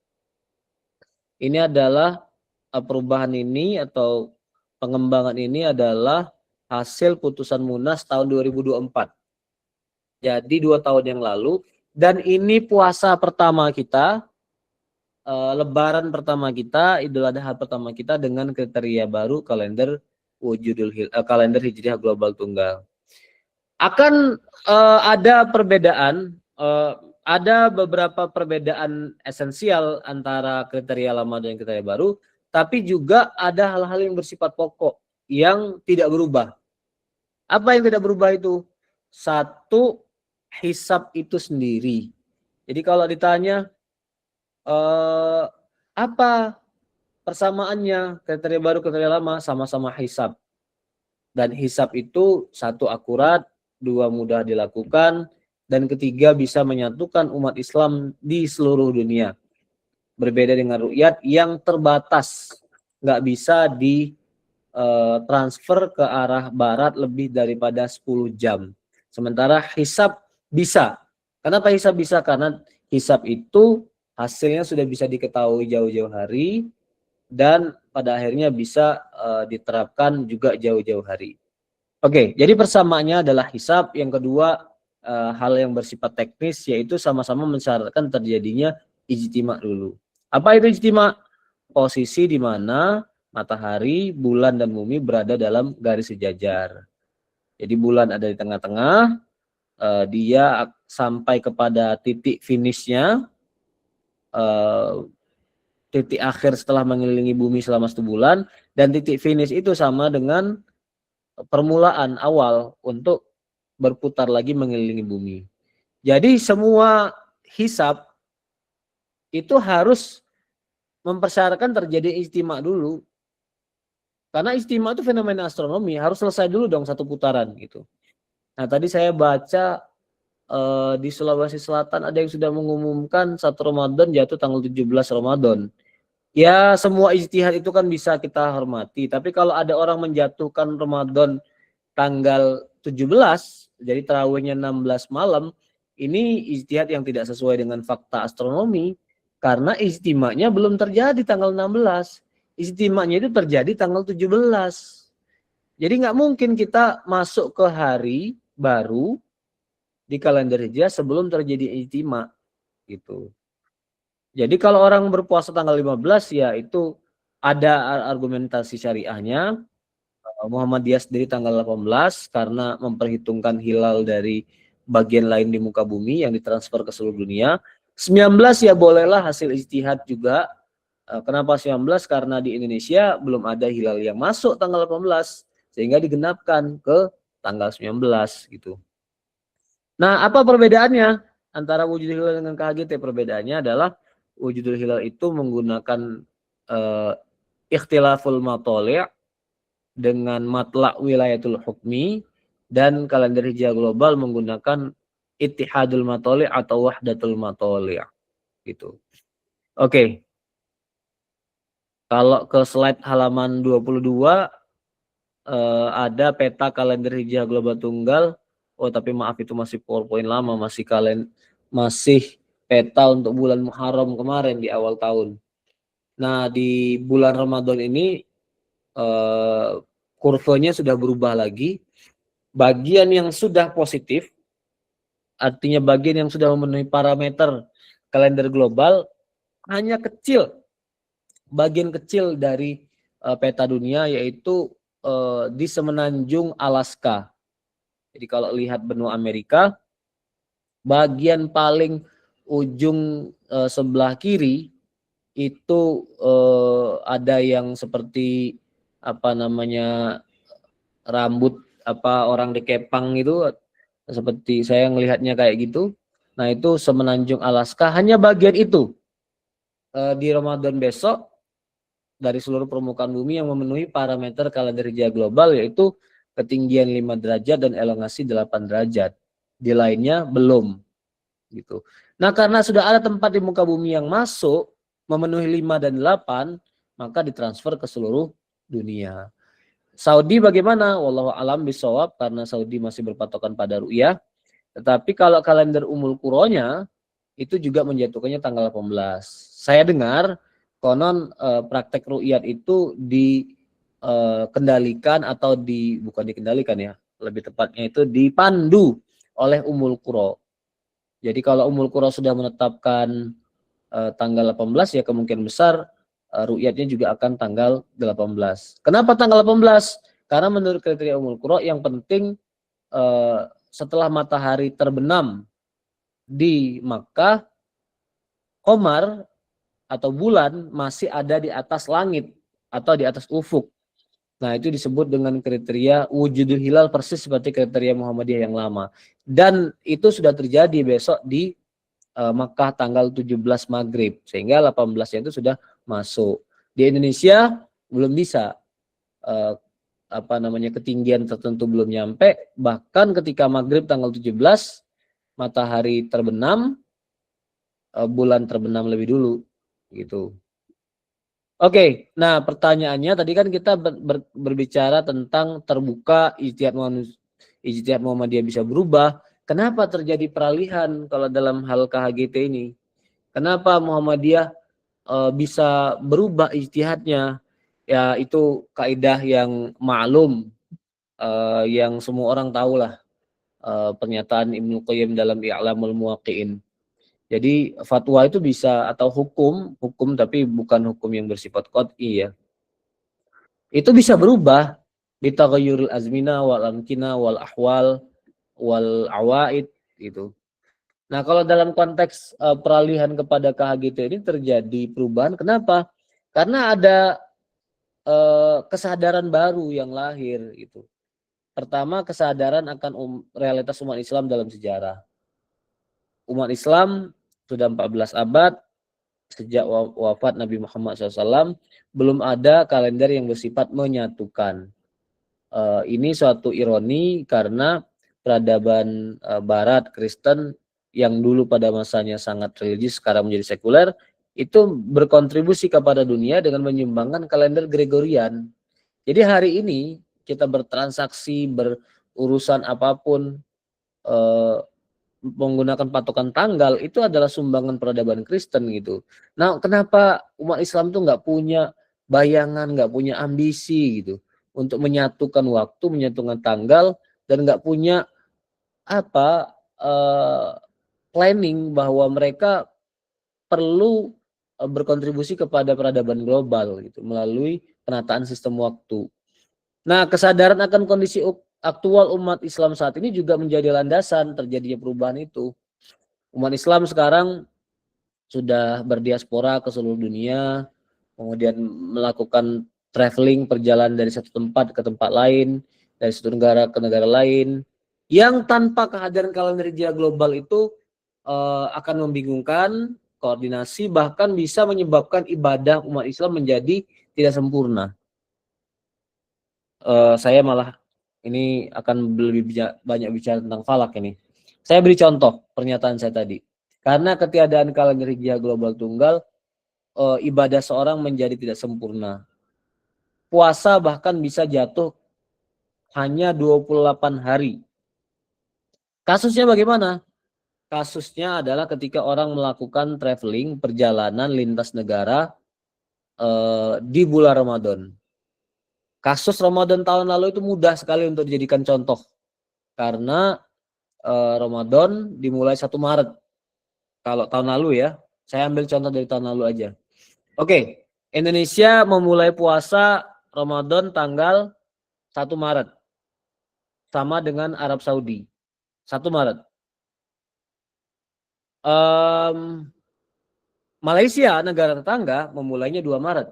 Ini adalah perubahan ini atau pengembangan ini adalah hasil putusan Munas tahun 2024. Jadi 2 tahun yang lalu, dan ini puasa pertama kita, Lebaran pertama kita, Idul Adha pertama kita dengan kriteria baru kalender kalender hijriah global tunggal. Akan ada perbedaan, ada beberapa perbedaan esensial antara kriteria lama dan kriteria baru, tapi juga ada hal-hal yang bersifat pokok yang tidak berubah. Apa yang tidak berubah itu? Satu, hisab itu sendiri. Jadi kalau ditanya apa persamaannya kriteria baru kriteria lama, sama-sama hisab. Dan hisab itu satu akurat, dua mudah dilakukan, dan ketiga bisa menyatukan umat Islam di seluruh dunia. Berbeda dengan ru'yat yang terbatas, nggak bisa di transfer ke arah barat lebih daripada 10 jam. Sementara hisab bisa. Kenapa hisab bisa? Karena hisab itu hasilnya sudah bisa diketahui jauh-jauh hari dan pada akhirnya bisa diterapkan juga jauh-jauh hari. Oke, jadi persamaannya adalah hisab. Yang kedua, hal yang bersifat teknis, yaitu sama-sama mensyaratkan terjadinya ijtima dulu. Apa itu ijtima? Posisi di mana matahari, bulan, dan bumi berada dalam garis sejajar. Jadi bulan ada di tengah-tengah, dia sampai kepada titik finishnya, titik akhir setelah mengelilingi bumi selama 1 bulan, dan titik finish itu sama dengan permulaan awal untuk berputar lagi mengelilingi bumi. Jadi semua hisab itu harus mempersyaratkan terjadi ijtima dulu. Karena ijtima itu fenomena astronomi, harus selesai dulu dong 1 putaran gitu. Nah, tadi saya baca di Sulawesi Selatan ada yang sudah mengumumkan 1 Ramadan jatuh tanggal 17 Ramadan. Ya, semua ijtihad itu kan bisa kita hormati, tapi kalau ada orang menjatuhkan Ramadan tanggal 17, jadi tarawihnya 16 malam, ini ijtihad yang tidak sesuai dengan fakta astronomi, karena ijtimanya belum terjadi tanggal 16. Ijtimanya itu terjadi tanggal 17. Jadi nggak mungkin kita masuk ke hari baru di kalender Hijriah sebelum terjadi ijtima gitu. Jadi kalau orang berpuasa tanggal 15 ya itu ada argumentasi syariahnya. Muhammadiyah sendiri tanggal 18 karena memperhitungkan hilal dari bagian lain di muka bumi yang ditransfer ke seluruh dunia. 19 ya bolehlah hasil ijtihad juga. Kenapa 19? Karena di Indonesia belum ada hilal yang masuk tanggal 18 sehingga digenapkan ke tanggal 19 gitu. Nah, apa perbedaannya antara wujud hilal dengan KHGT? Perbedaannya adalah wujudul hilal itu menggunakan ikhtilaful matoli' dengan matlak wilayatul hukmi, dan kalender hijriah global menggunakan ittihadul matoli' atau wahdatul matoli' gitu. Oke. Kalau ke slide halaman 22 ada peta kalender hijriah global tunggal. Oh, tapi maaf itu masih PowerPoint lama, masih peta untuk bulan Muharram kemarin di awal tahun. Nah, di bulan Ramadan ini kurvanya sudah berubah lagi. Bagian yang sudah positif, artinya bagian yang sudah memenuhi parameter kalender global, hanya kecil, bagian kecil dari peta dunia, yaitu di semenanjung Alaska. Jadi kalau lihat benua Amerika, bagian paling ujung sebelah kiri itu ada yang seperti apa namanya rambut orang dikepang itu, seperti saya ngelihatnya kayak gitu. Nah, itu semenanjung Alaska, hanya bagian itu di Ramadan besok dari seluruh permukaan bumi yang memenuhi parameter kalender hijriah global, yaitu ketinggian 5 derajat dan elongasi 8 derajat. Di lainnya belum gitu. Nah, karena sudah ada tempat di muka bumi yang masuk memenuhi 5 dan 8, maka ditransfer ke seluruh dunia. Saudi bagaimana? Wallahu alam bisawab, karena Saudi masih berpatokan pada ru'yah. Tetapi kalau kalender Ummul Qura-nya itu juga menjatuhkannya tanggal 18. Saya dengar konon praktek ru'yat itu dikendalikan atau bukan dikendalikan ya, lebih tepatnya itu dipandu oleh Ummul Qura. Jadi kalau Ummul Qura sudah menetapkan tanggal 18, ya kemungkinan besar ru'yatnya juga akan tanggal 18. Kenapa tanggal 18? Karena menurut kriteria Ummul Qura yang penting setelah matahari terbenam di Makkah, qamar atau bulan masih ada di atas langit atau di atas ufuk. Nah, itu disebut dengan kriteria wujudul hilal, persis seperti kriteria Muhammadiyah yang lama. Dan itu sudah terjadi besok di Makkah tanggal 17 maghrib, sehingga 18 itu sudah masuk. Di Indonesia belum bisa, ketinggian tertentu belum nyampe, bahkan ketika maghrib tanggal 17 matahari terbenam, bulan terbenam lebih dulu gitu. Oke, nah pertanyaannya tadi kan kita berbicara tentang terbuka, ijtihad Muhammadiyah bisa berubah. Kenapa terjadi peralihan kalau dalam hal KHGT ini? Kenapa Muhammadiyah bisa berubah ijtihadnya? Ya itu kaidah yang maklum, yang semua orang tahulah, pernyataan Ibnu Qayyim dalam I'lamul Muwaqqi'in. Jadi fatwa itu bisa, atau hukum tapi bukan hukum yang bersifat qat'i ya. Itu bisa berubah di taghayyurul azmina wal amkina wal ahwal wal awaid gitu. Nah, kalau dalam konteks peralihan kepada KHGT ini terjadi perubahan, kenapa? Karena ada kesadaran baru yang lahir gitu. Pertama, kesadaran akan realitas umat Islam dalam sejarah. Umat Islam sudah 14 abad sejak wafat Nabi Muhammad SAW, belum ada kalender yang bersifat menyatukan. Ini suatu ironi karena peradaban Barat Kristen yang dulu pada masanya sangat religius, sekarang menjadi sekuler, itu berkontribusi kepada dunia dengan menyumbangkan kalender Gregorian. Jadi hari ini kita bertransaksi, berurusan apapun, menggunakan patokan tanggal, itu adalah sumbangan peradaban Kristen gitu. Nah, kenapa umat Islam tuh nggak punya bayangan, nggak punya ambisi gitu untuk menyatukan waktu, menyatukan tanggal, dan nggak punya planning bahwa mereka perlu berkontribusi kepada peradaban global gitu melalui penataan sistem waktu. Nah, kesadaran akan kondisi aktual umat Islam saat ini juga menjadi landasan terjadinya perubahan itu. Umat Islam sekarang sudah berdiaspora ke seluruh dunia, kemudian melakukan traveling, perjalanan dari satu tempat ke tempat lain, dari satu negara ke negara lain, yang tanpa kehadiran kalender hijriah global itu akan membingungkan koordinasi, bahkan bisa menyebabkan ibadah umat Islam menjadi tidak sempurna. Saya malah ini akan lebih banyak bicara tentang falak ini. Saya beri contoh pernyataan saya tadi. Karena ketiadaan kalender hijriah global tunggal, ibadah seorang menjadi tidak sempurna. Puasa bahkan bisa jatuh hanya 28 hari. Kasusnya bagaimana? Kasusnya adalah ketika orang melakukan traveling, perjalanan lintas negara di bulan Ramadan. Kasus Ramadan tahun lalu itu mudah sekali untuk dijadikan contoh. Karena Ramadan dimulai 1 Maret. Kalau tahun lalu ya, saya ambil contoh dari tahun lalu aja. Oke, Indonesia memulai puasa Ramadan tanggal 1 Maret. Sama dengan Arab Saudi. 1 Maret. Malaysia, negara tetangga, memulainya 2 Maret.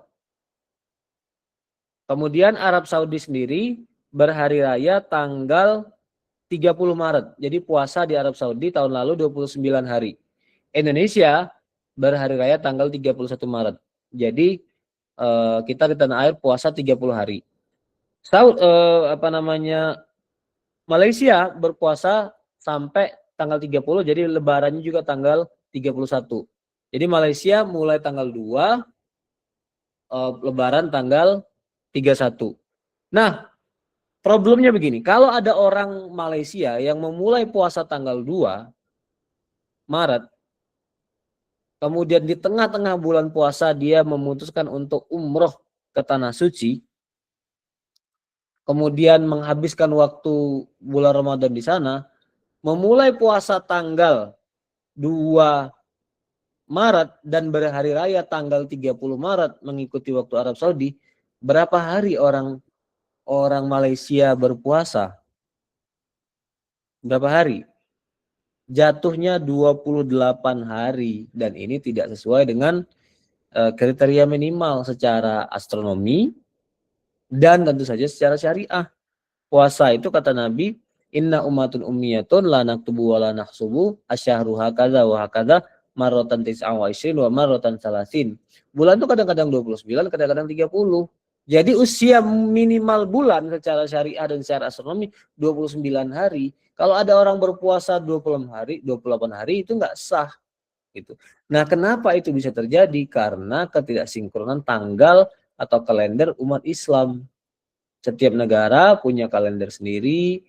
Kemudian Arab Saudi sendiri berhari raya tanggal 30 Maret. Jadi puasa di Arab Saudi tahun lalu 29 hari. Indonesia berhari raya tanggal 31 Maret. Jadi kita di tanah air puasa 30 hari. Malaysia berpuasa sampai tanggal 30, jadi lebarannya juga tanggal 31. Jadi Malaysia mulai tanggal 2, Lebaran tanggal 31. Nah, problemnya begini, kalau ada orang Malaysia yang memulai puasa tanggal 2 Maret, kemudian di tengah-tengah bulan puasa dia memutuskan untuk umroh ke Tanah Suci, kemudian menghabiskan waktu bulan Ramadan di sana, memulai puasa tanggal 2 Maret dan berhari raya tanggal 30 Maret mengikuti waktu Arab Saudi, berapa hari orang Malaysia berpuasa? Berapa hari? Jatuhnya 28 hari dan ini tidak sesuai dengan kriteria minimal secara astronomi dan tentu saja secara syariah. Puasa itu kata Nabi, inna ummatun ummiyatun la naktubu wa la nahsubu asyahru hakadha wa hakadha marratan tis'an wa isrin wa marratan salasin. Bulan itu kadang-kadang 29, kadang-kadang 30. Jadi usia minimal bulan secara syariah dan secara astronomi 29 hari. Kalau ada orang berpuasa 28 hari itu nggak sah gitu. Nah, kenapa itu bisa terjadi? Karena ketidaksinkronan tanggal atau kalender umat Islam. Setiap negara punya kalender sendiri,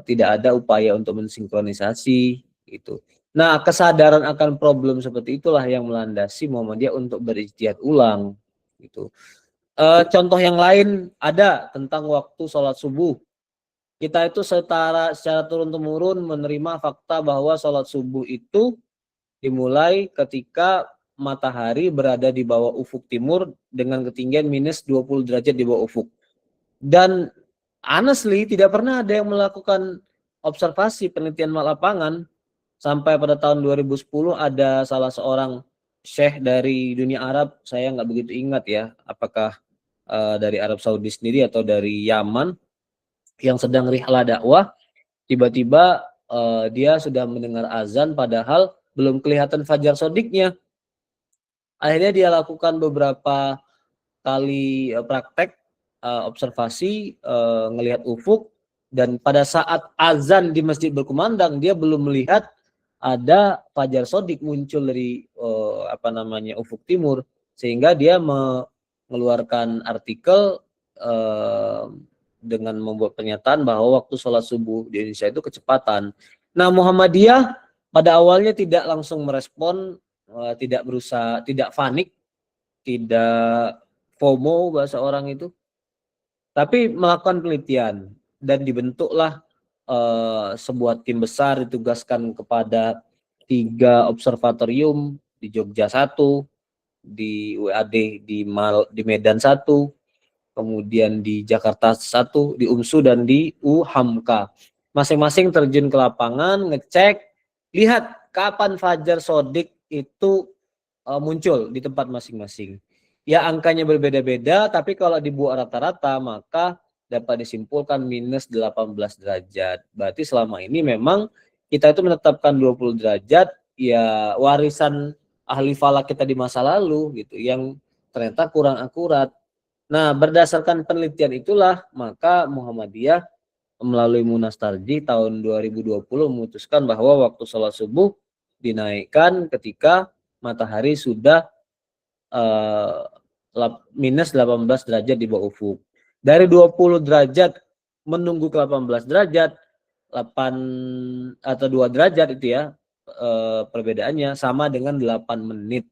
tidak ada upaya untuk mensinkronisasi itu. Nah, kesadaran akan problem seperti itulah yang melandasi Muhammadiyah untuk berijtihad ulang gitu. Contoh yang lain ada tentang waktu sholat subuh. Kita itu secara turun-temurun menerima fakta bahwa sholat subuh itu dimulai ketika matahari berada di bawah ufuk timur dengan ketinggian minus 20 derajat di bawah ufuk. Dan honestly tidak pernah ada yang melakukan observasi penelitian lapangan sampai pada tahun 2010 ada salah seorang syekh dari dunia Arab, saya nggak begitu ingat ya apakah dari Arab Saudi sendiri atau dari Yaman yang sedang rihlah dakwah, tiba-tiba dia sudah mendengar azan padahal belum kelihatan fajar shodiknya. Akhirnya dia lakukan beberapa kali praktek observasi, ngelihat ufuk, dan pada saat azan di masjid berkumandang dia belum melihat ada fajar shodik muncul dari ufuk timur, sehingga dia mengeluarkan artikel dengan membuat pernyataan bahwa waktu sholat subuh di Indonesia itu kecepatan. Nah, Muhammadiyah pada awalnya tidak langsung merespon, tidak berusaha, tidak panik, tidak FOMO bahasa orang itu, tapi melakukan penelitian dan dibentuklah sebuah tim besar ditugaskan kepada 3 observatorium di Jogja 1, di UAD di Medan 1, kemudian di Jakarta 1, di UMSU dan di UHAMKA. Masing-masing terjun ke lapangan, ngecek, lihat kapan fajar shodik itu muncul di tempat masing-masing. Ya angkanya berbeda-beda, tapi kalau dibuat rata-rata maka dapat disimpulkan minus 18 derajat. Berarti selama ini memang kita itu menetapkan 20 derajat, ya warisan ahli falak kita di masa lalu gitu, yang ternyata kurang akurat. Nah, berdasarkan penelitian itulah maka Muhammadiyah melalui Munas Tarjih tahun 2020 memutuskan bahwa waktu sholat subuh dinaikkan ketika matahari sudah minus 18 derajat di bawah ufuk. Dari 20 derajat menunggu ke 18 derajat, 8 atau 2 derajat itu ya, perbedaannya sama dengan 8 menit.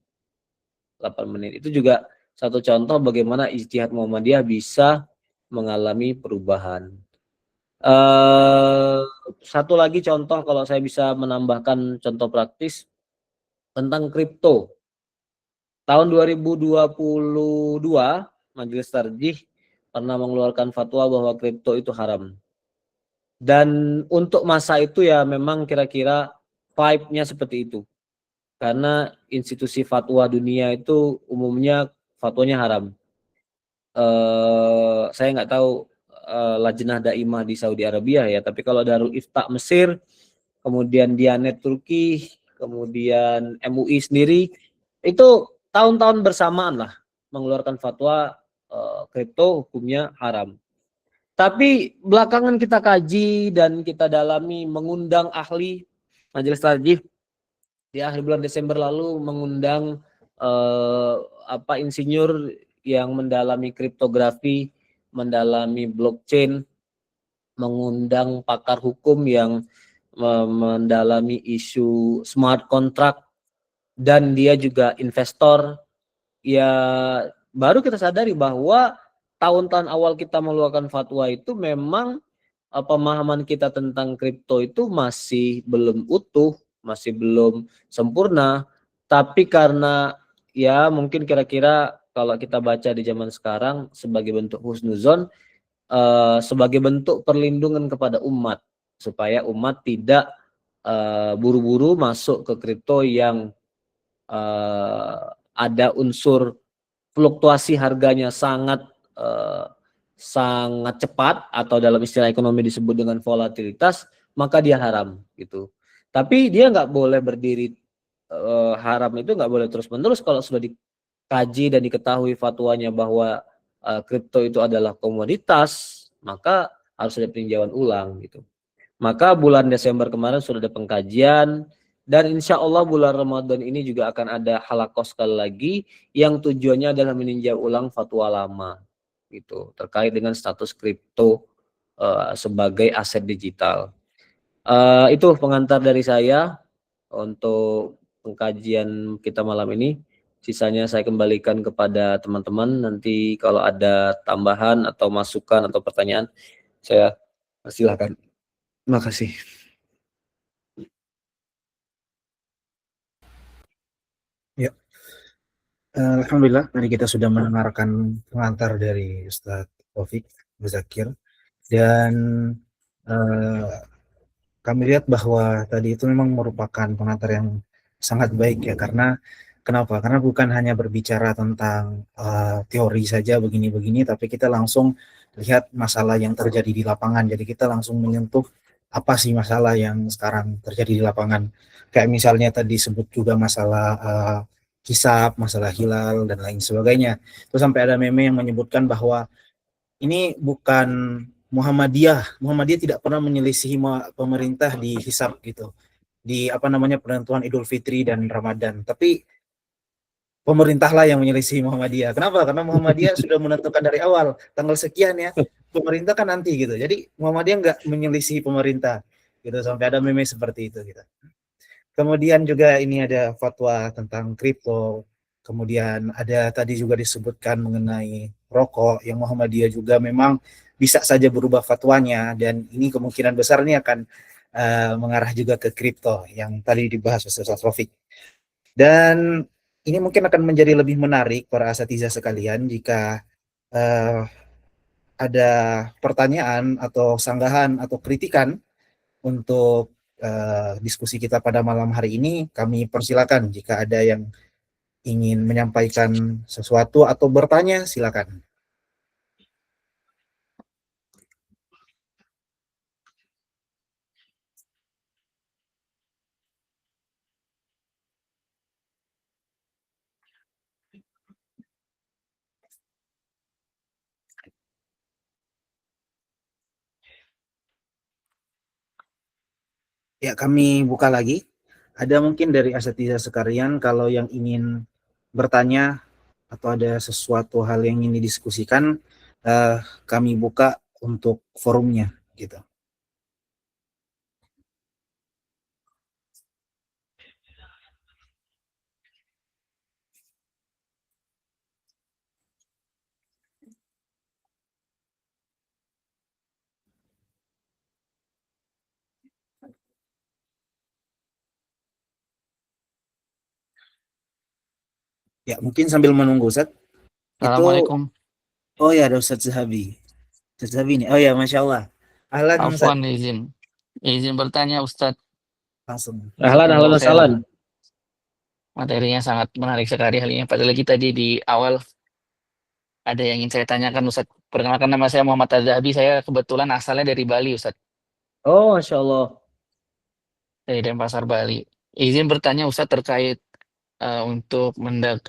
8 menit itu juga satu contoh bagaimana ijtihad Muhammadiyah bisa mengalami perubahan. Satu lagi contoh, kalau saya bisa menambahkan contoh praktis tentang kripto. Tahun 2022 Majelis Tarjih pernah mengeluarkan fatwa bahwa kripto itu haram. Dan untuk masa itu ya memang kira-kira vibe-nya seperti itu. Karena institusi fatwa dunia itu umumnya fatwanya haram. Saya nggak tahu Lajnah Daimah di Saudi Arabia ya, tapi kalau Darul Ifta Mesir, kemudian Diyanet Turki, kemudian MUI sendiri, itu tahun-tahun bersamaan lah mengeluarkan fatwa kripto hukumnya haram. Tapi belakangan kita kaji dan kita dalami, mengundang ahli Majelis Tarjih di akhir bulan Desember lalu, mengundang insinyur yang mendalami kriptografi, mendalami blockchain, mengundang pakar hukum yang mendalami isu smart contract, dan dia juga investor. Ya baru kita sadari bahwa tahun-tahun awal kita mengeluarkan fatwa itu memang pemahaman kita tentang kripto itu masih belum utuh, masih belum sempurna. Tapi karena ya mungkin kira-kira kalau kita baca di zaman sekarang sebagai bentuk husnuzon, sebagai bentuk perlindungan kepada umat, supaya umat tidak buru-buru masuk ke kripto yang ada unsur fluktuasi harganya sangat sangat cepat, atau dalam istilah ekonomi disebut dengan volatilitas, maka dia haram gitu. Tapi dia nggak boleh berdiri, haram itu nggak boleh terus-menerus. Kalau sudah dikaji dan diketahui fatwanya bahwa kripto itu adalah komoditas, maka harus ada peninjauan ulang gitu. Maka bulan Desember kemarin sudah ada pengkajian, dan insya Allah bulan Ramadan ini juga akan ada halaqah sekali lagi yang tujuannya adalah meninjau ulang fatwa lama gitu terkait dengan status kripto sebagai aset digital. Itu pengantar dari saya untuk pengkajian kita malam ini. Sisanya saya kembalikan kepada teman-teman. Nanti kalau ada tambahan atau masukan atau pertanyaan, saya silakan. Terima kasih. Ya, alhamdulillah tadi kita sudah mendengarkan pengantar dari Ustadz Taufik Muzakir, dan kami lihat bahwa tadi itu memang merupakan pengantar yang sangat baik ya, karena kenapa? Karena bukan hanya berbicara tentang teori saja begini-begini, tapi kita langsung lihat masalah yang terjadi di lapangan. Jadi kita langsung menyentuh apa sih masalah yang sekarang terjadi di lapangan. Kayak misalnya tadi sebut juga masalah hisab, masalah hilal dan lain sebagainya. Terus sampai ada meme yang menyebutkan bahwa ini bukan Muhammadiyah tidak pernah menyelisihi pemerintah di hisab gitu, di apa namanya penentuan Idul Fitri dan Ramadan, tapi pemerintahlah yang menyelisih Muhammadiyah. Kenapa? Karena Muhammadiyah sudah menentukan dari awal tanggal sekian ya, pemerintah kan nanti gitu. Jadi Muhammadiyah nggak menyelisih pemerintah gitu, sampai ada meme seperti itu gitu. Kemudian juga ini ada fatwa tentang kripto. Kemudian ada tadi juga disebutkan mengenai rokok yang Muhammadiyah juga memang bisa saja berubah fatwanya, dan ini kemungkinan besar ini akan mengarah juga ke kripto yang tadi dibahas Ustaz Taufik. Dan ini mungkin akan menjadi lebih menarik para asatidzah sekalian jika ada pertanyaan atau sanggahan atau kritikan untuk diskusi kita pada malam hari ini. Kami persilakan jika ada yang ingin menyampaikan sesuatu atau bertanya, silakan. Ya, kami buka lagi. Ada mungkin dari asatidzah sekalian kalau yang ingin bertanya atau ada sesuatu hal yang ingin didiskusikan, kami buka untuk forumnya gitu. Ya, mungkin sambil menunggu Ustaz. Assalamualaikum. Oh ya, ada Ustaz Zahabi. Ustaz Zahabi ini. Oh ya, Masya Allah. Ahlan Ustaz. Afwan, izin bertanya Ustadz. Langsung. Ahlan wasalan. Materinya sangat menarik sekali hal ini. Padahal kita di awal ada yang ingin saya tanyakan Ustadz. Perkenalkan, nama saya Muhammad Az-Zahabi. Saya kebetulan asalnya dari Bali Ustadz. Oh, Masya Allah. Dari Denpasar, Bali. Izin bertanya Ustadz terkait untuk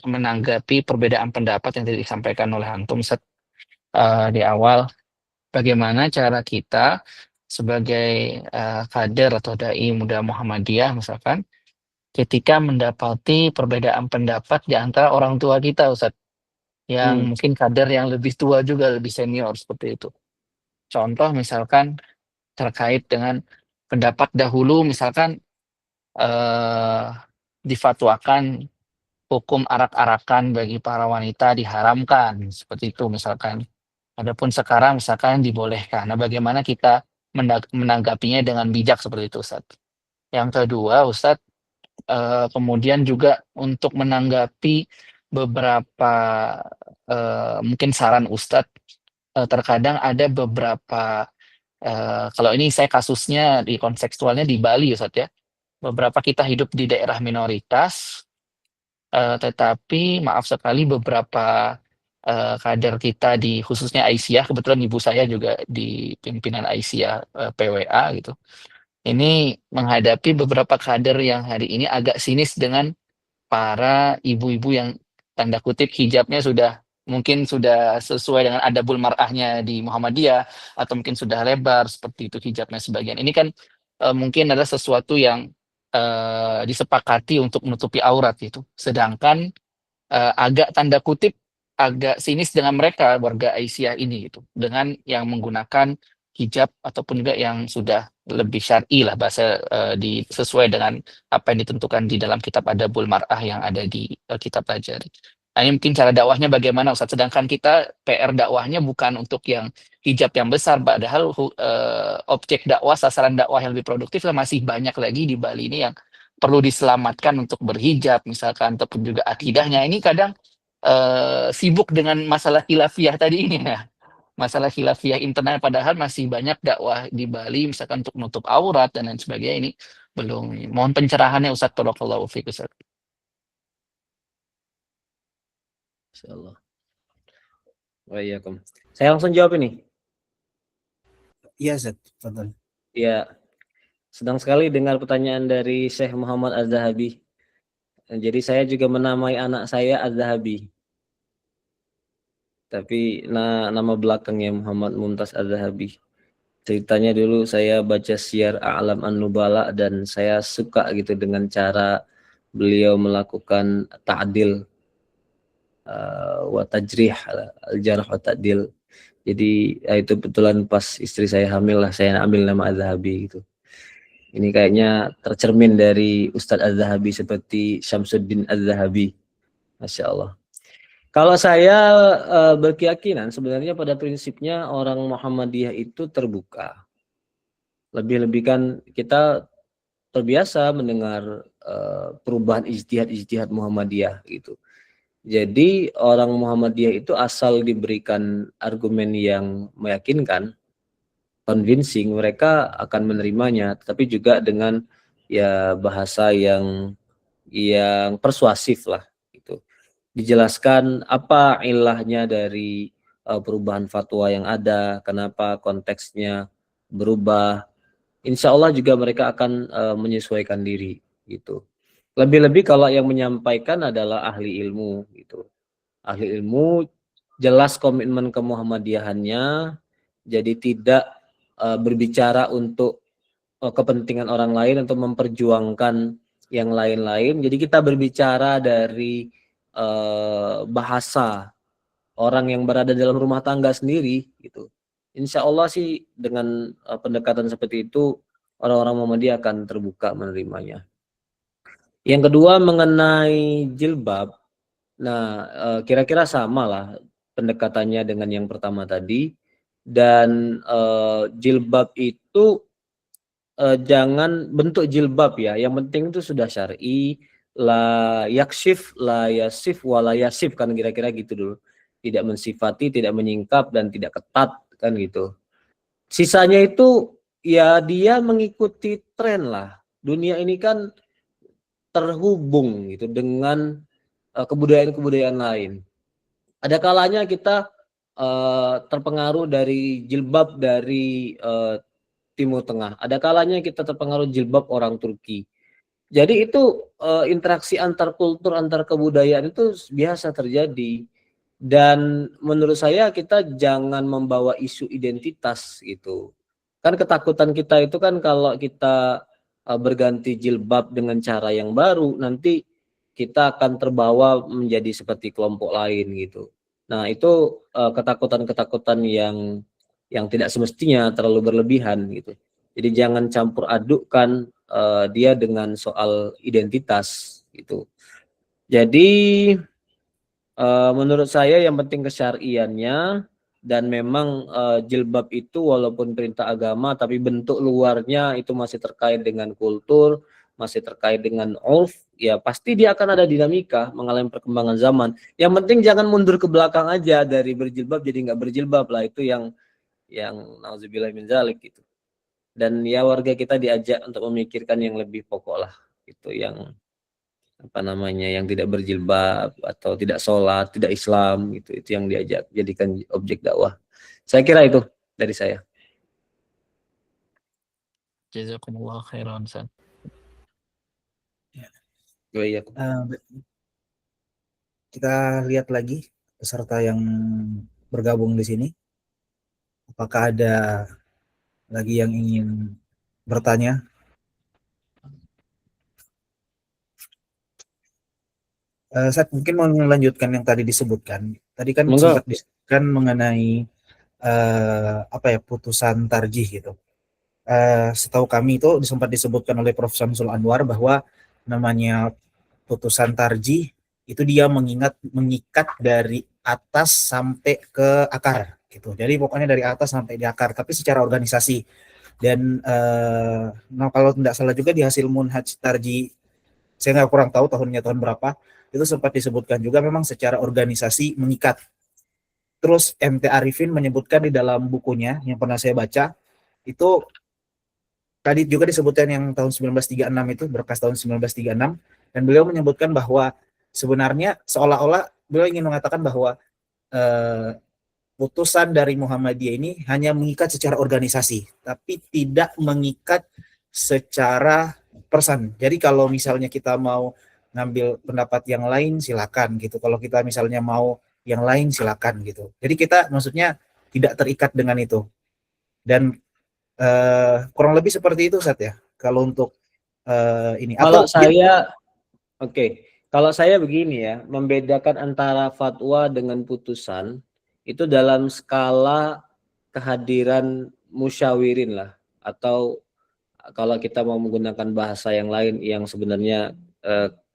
menanggapi perbedaan pendapat yang tadi disampaikan oleh Antum Ustadz di awal. Bagaimana cara kita sebagai kader atau dai muda Muhammadiyah misalkan, ketika mendapati perbedaan pendapat di antara orang tua kita Ustadz, yang mungkin kader yang lebih tua juga, lebih senior seperti itu. Contoh misalkan terkait dengan pendapat dahulu misalkan difatwakan hukum arak-arakan bagi para wanita diharamkan, seperti itu misalkan. Adapun sekarang misalkan dibolehkan. Nah, bagaimana kita menanggapinya dengan bijak seperti itu, Ustaz. Yang kedua, Ustaz, kemudian juga untuk menanggapi beberapa mungkin saran Ustaz, terkadang ada beberapa kalau ini saya kasusnya di kontekstualnya di Bali, Ustaz ya. Beberapa kita hidup di daerah minoritas, tetapi maaf sekali beberapa kader kita di khususnya Aisyah, kebetulan ibu saya juga di pimpinan Aisyah PWA gitu. Ini menghadapi beberapa kader yang hari ini agak sinis dengan para ibu-ibu yang tanda kutip hijabnya sudah mungkin sudah sesuai dengan adabul mar'ahnya di Muhammadiyah atau mungkin sudah lebar seperti itu hijabnya sebagian. Ini kan mungkin adalah sesuatu yang disepakati untuk menutupi aurat gitu. Sedangkan agak tanda kutip agak sinis dengan mereka warga Aisyah ini gitu dengan yang menggunakan hijab ataupun juga yang sudah lebih syar'i lah bahasa sesuai dengan apa yang ditentukan di dalam kitab Adabul Mar'ah yang ada di kitab Lajari. Nah, ini mungkin cara dakwahnya bagaimana Ustaz, sedangkan kita PR dakwahnya bukan untuk yang hijab yang besar, padahal objek dakwah, sasaran dakwah yang lebih produktif masih banyak lagi di Bali ini yang perlu diselamatkan untuk berhijab misalkan ataupun juga akidahnya. Ini kadang sibuk dengan masalah khilafiyah tadi ini ya. Masalah khilafiyah internal padahal masih banyak dakwah di Bali misalkan untuk menutup aurat dan lain sebagainya ini belum. Mohon pencerahannya Ustaz, barakallahu fiik Ustaz. Insyaallah. Waalaikumsalam. Saya langsung jawab ini. Iya, Ustaz. Fadhal. Ya, senang sekali dengar pertanyaan dari Syekh Muhammad Az-Zahabi. Jadi saya juga menamai anak saya Az-Zahabi. Tapi nama belakangnya Muhammad Mumtaz Az-Zahabi. Ceritanya dulu saya baca Syiar A'lam An-Nubala dan saya suka gitu dengan cara beliau melakukan ta'dil wa tajrih, al-jarh wa ta'dil. Jadi itu betulan pas istri saya hamil lah saya ambil nama Az-Zahabi gitu. Ini kayaknya tercermin dari Ustadz Az-Zahabi seperti Syamsuddin Az-Zahabi. Masya Allah. Kalau saya berkeyakinan sebenarnya pada prinsipnya orang Muhammadiyah itu terbuka. Lebih-lebih kan kita terbiasa mendengar perubahan ijtihad Muhammadiyah gitu. Jadi orang Muhammadiyah itu asal diberikan argumen yang meyakinkan, convincing, mereka akan menerimanya, tetapi juga dengan ya bahasa yang persuasif lah gitu. Dijelaskan apa ilahnya dari perubahan fatwa yang ada, kenapa konteksnya berubah. Insya Allah juga mereka akan menyesuaikan diri gitu. Lebih-lebih kalau yang menyampaikan adalah ahli ilmu gitu. Ahli ilmu jelas komitmen kemuhammadiyahannya, jadi tidak berbicara untuk kepentingan orang lain atau memperjuangkan yang lain-lain. Jadi kita berbicara dari bahasa orang yang berada dalam rumah tangga sendiri gitu. Insya Allah sih dengan pendekatan seperti itu orang-orang Muhammadiyah akan terbuka menerimanya. Yang kedua mengenai jilbab, nah kira-kira sama lah pendekatannya dengan yang pertama tadi, dan jilbab itu jangan bentuk jilbab ya, yang penting itu sudah syar'i, la yakshif, la yasif, wala yasif kan kira-kira gitu dulu. Tidak mensifati, tidak menyingkap dan tidak ketat kan gitu. Sisanya itu ya dia mengikuti tren lah. Dunia ini kan terhubung gitu dengan kebudayaan-kebudayaan lain. Ada kalanya kita terpengaruh dari jilbab dari Timur Tengah. Ada kalanya kita terpengaruh jilbab orang Turki. Jadi itu interaksi antar kultur, antar kebudayaan itu biasa terjadi. Dan menurut saya kita jangan membawa isu identitas gitu. Kan ketakutan kita itu kan kalau kita berganti jilbab dengan cara yang baru, nanti kita akan terbawa menjadi seperti kelompok lain gitu. Nah, itu ketakutan-ketakutan yang tidak semestinya terlalu berlebihan gitu. Jadi jangan campur adukkan dia dengan soal identitas gitu. Jadi menurut saya yang penting kesyariannya, dan memang jilbab itu walaupun perintah agama tapi bentuk luarnya itu masih terkait dengan kultur, masih terkait dengan urf, ya pasti dia akan ada dinamika mengalami perkembangan zaman. Yang penting jangan mundur ke belakang aja, dari berjilbab jadi nggak berjilbab lah, itu yang nauzubillah min zalik gitu. Dan ya warga kita diajak untuk memikirkan yang lebih pokok lah, itu yang apa namanya, yang tidak berjilbab atau tidak sholat, tidak Islam gitu, itu yang diajak jadikan objek dakwah. Saya kira itu dari saya. Jazakumullah khairan, Ustaz. Oh, iya. Kita lihat lagi peserta yang bergabung di sini. Apakah ada lagi yang ingin bertanya? Saya mungkin mau melanjutkan yang tadi disebutkan. Tadi kan Monggo. sempat disebutkan mengenai apa ya, putusan tarjih gitu. Setahu kami itu sempat disebutkan oleh Prof. Syamsul Anwar bahwa namanya putusan tarjih itu dia mengikat dari atas sampai ke akar gitu. Jadi pokoknya dari atas sampai di akar, tapi secara organisasi. Dan nah kalau tidak salah juga di hasil Munhaj Tarjih, saya nggak kurang tahu tahunnya tahun berapa, itu sempat disebutkan juga memang secara organisasi mengikat. Terus MT Arifin menyebutkan di dalam bukunya yang pernah saya baca, itu tadi juga disebutkan yang tahun 1936 itu, berkas tahun 1936, dan beliau menyebutkan bahwa sebenarnya seolah-olah beliau ingin mengatakan bahwa putusan dari Muhammadiyah ini hanya mengikat secara organisasi, tapi tidak mengikat secara person. Jadi kalau misalnya kita mau ngambil pendapat yang lain silakan gitu. Kalau kita misalnya mau yang lain silakan gitu. Jadi kita maksudnya tidak terikat dengan itu. Dan kurang lebih seperti itu, Ustaz ya. Kalau untuk ini Kalau atau saya, oke. Kalau saya begini ya, membedakan antara fatwa dengan putusan itu dalam skala kehadiran musyawirin lah, atau kalau kita mau menggunakan bahasa yang lain yang sebenarnya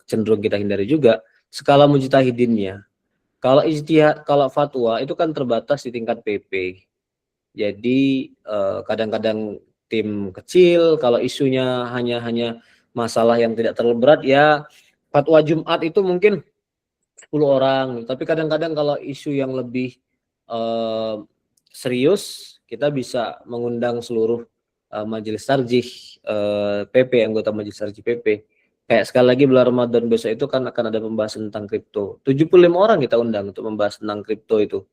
cenderung kita hindari juga, skala mujtahidinnya. Kalau ijtihad, kalau fatwa itu kan terbatas di tingkat PP. Jadi kadang-kadang tim kecil, kalau isunya hanya masalah yang tidak terlalu berat, ya fatwa Jumat itu mungkin 10 orang. Tapi kadang-kadang kalau isu yang lebih serius, kita bisa mengundang seluruh majelis tarjih PP, anggota majelis tarjih PP. Kayak sekali lagi bulan Ramadan besok itu kan akan ada pembahasan tentang kripto. 75 orang kita undang untuk membahas tentang kripto itu.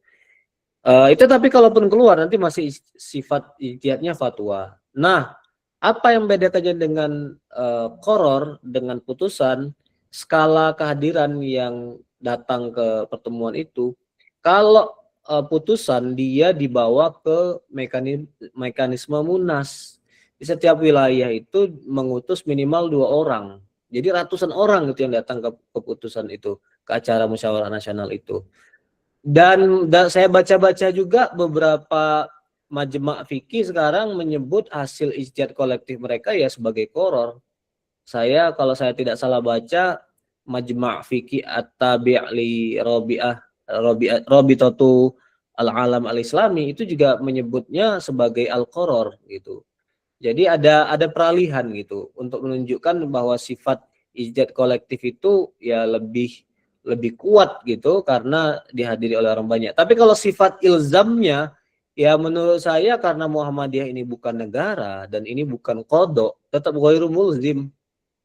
Itu tapi kalaupun keluar nanti masih sifat ijtihadnya fatwa. Nah, apa yang bedakannya dengan qoror, dengan putusan, skala kehadiran yang datang ke pertemuan itu. Kalau putusan dia dibawa ke mekanisme munas. Di setiap wilayah itu mengutus minimal 2 orang. Jadi ratusan orang itu yang datang ke keputusan itu, ke acara musyawarah nasional itu. Dan saya baca-baca juga beberapa majma' fikih sekarang menyebut hasil ijtihad kolektif mereka ya sebagai qoror. Kalau saya tidak salah baca, majma' fikih at-tabi' li Rabitatu al-Alam al-Islami itu juga menyebutnya sebagai al-qoror gitu. Jadi ada peralihan gitu untuk menunjukkan bahwa sifat ijtihad kolektif itu ya lebih kuat gitu karena dihadiri oleh orang banyak. Tapi kalau sifat ilzamnya, ya menurut saya karena Muhammadiyah ini bukan negara dan ini bukan qadha, tetap ghairu mulzim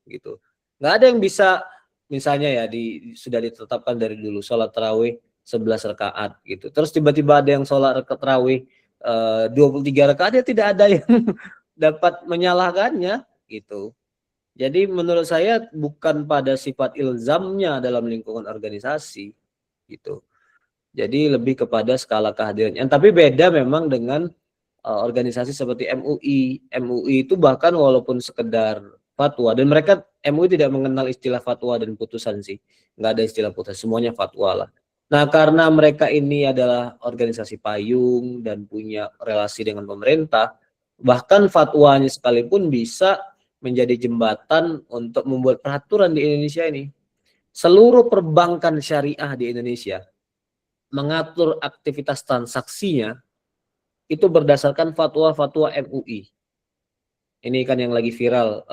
gitu. Nggak ada yang bisa, misalnya ya sudah ditetapkan dari dulu sholat tarawih 11 rakaat gitu. Terus tiba-tiba ada yang sholat tarawih 23 rakaat, ya tidak ada yang dapat menyalahkannya gitu. Jadi menurut saya bukan pada sifat ilzamnya dalam lingkungan organisasi gitu. Jadi lebih kepada skala kehadirannya. Tapi beda memang dengan organisasi seperti MUI. MUI itu bahkan walaupun sekedar fatwa, dan mereka MUI tidak mengenal istilah fatwa dan putusan sih. Nggak ada istilah putusan, semuanya fatwa lah. Nah, karena mereka ini adalah organisasi payung dan punya relasi dengan pemerintah, bahkan fatwanya sekalipun bisa menjadi jembatan untuk membuat peraturan di Indonesia ini. Seluruh perbankan syariah di Indonesia mengatur aktivitas transaksinya itu berdasarkan fatwa-fatwa MUI. Ini kan yang lagi viral,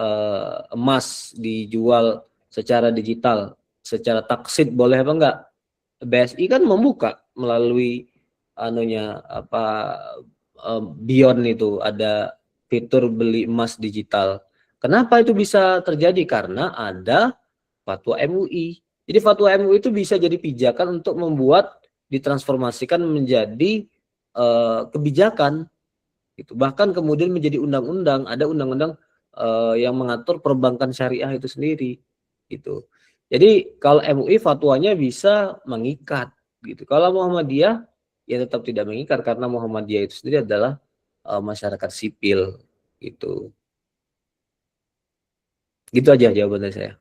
emas dijual secara digital, secara taksid boleh apa enggak? BSI kan membuka melalui anunya apa Beyond itu ada fitur beli emas digital. Kenapa itu bisa terjadi? Karena ada fatwa MUI. Jadi fatwa MUI itu bisa jadi pijakan untuk membuat ditransformasikan menjadi kebijakan. Itu bahkan kemudian menjadi undang-undang, ada undang-undang yang mengatur perbankan syariah itu sendiri gitu. Jadi kalau MUI fatwanya bisa mengikat gitu. Kalau Muhammadiyah ya tetap tidak mengikat karena Muhammadiyah itu sendiri adalah masyarakat sipil gitu. Gitu aja jawaban dari saya.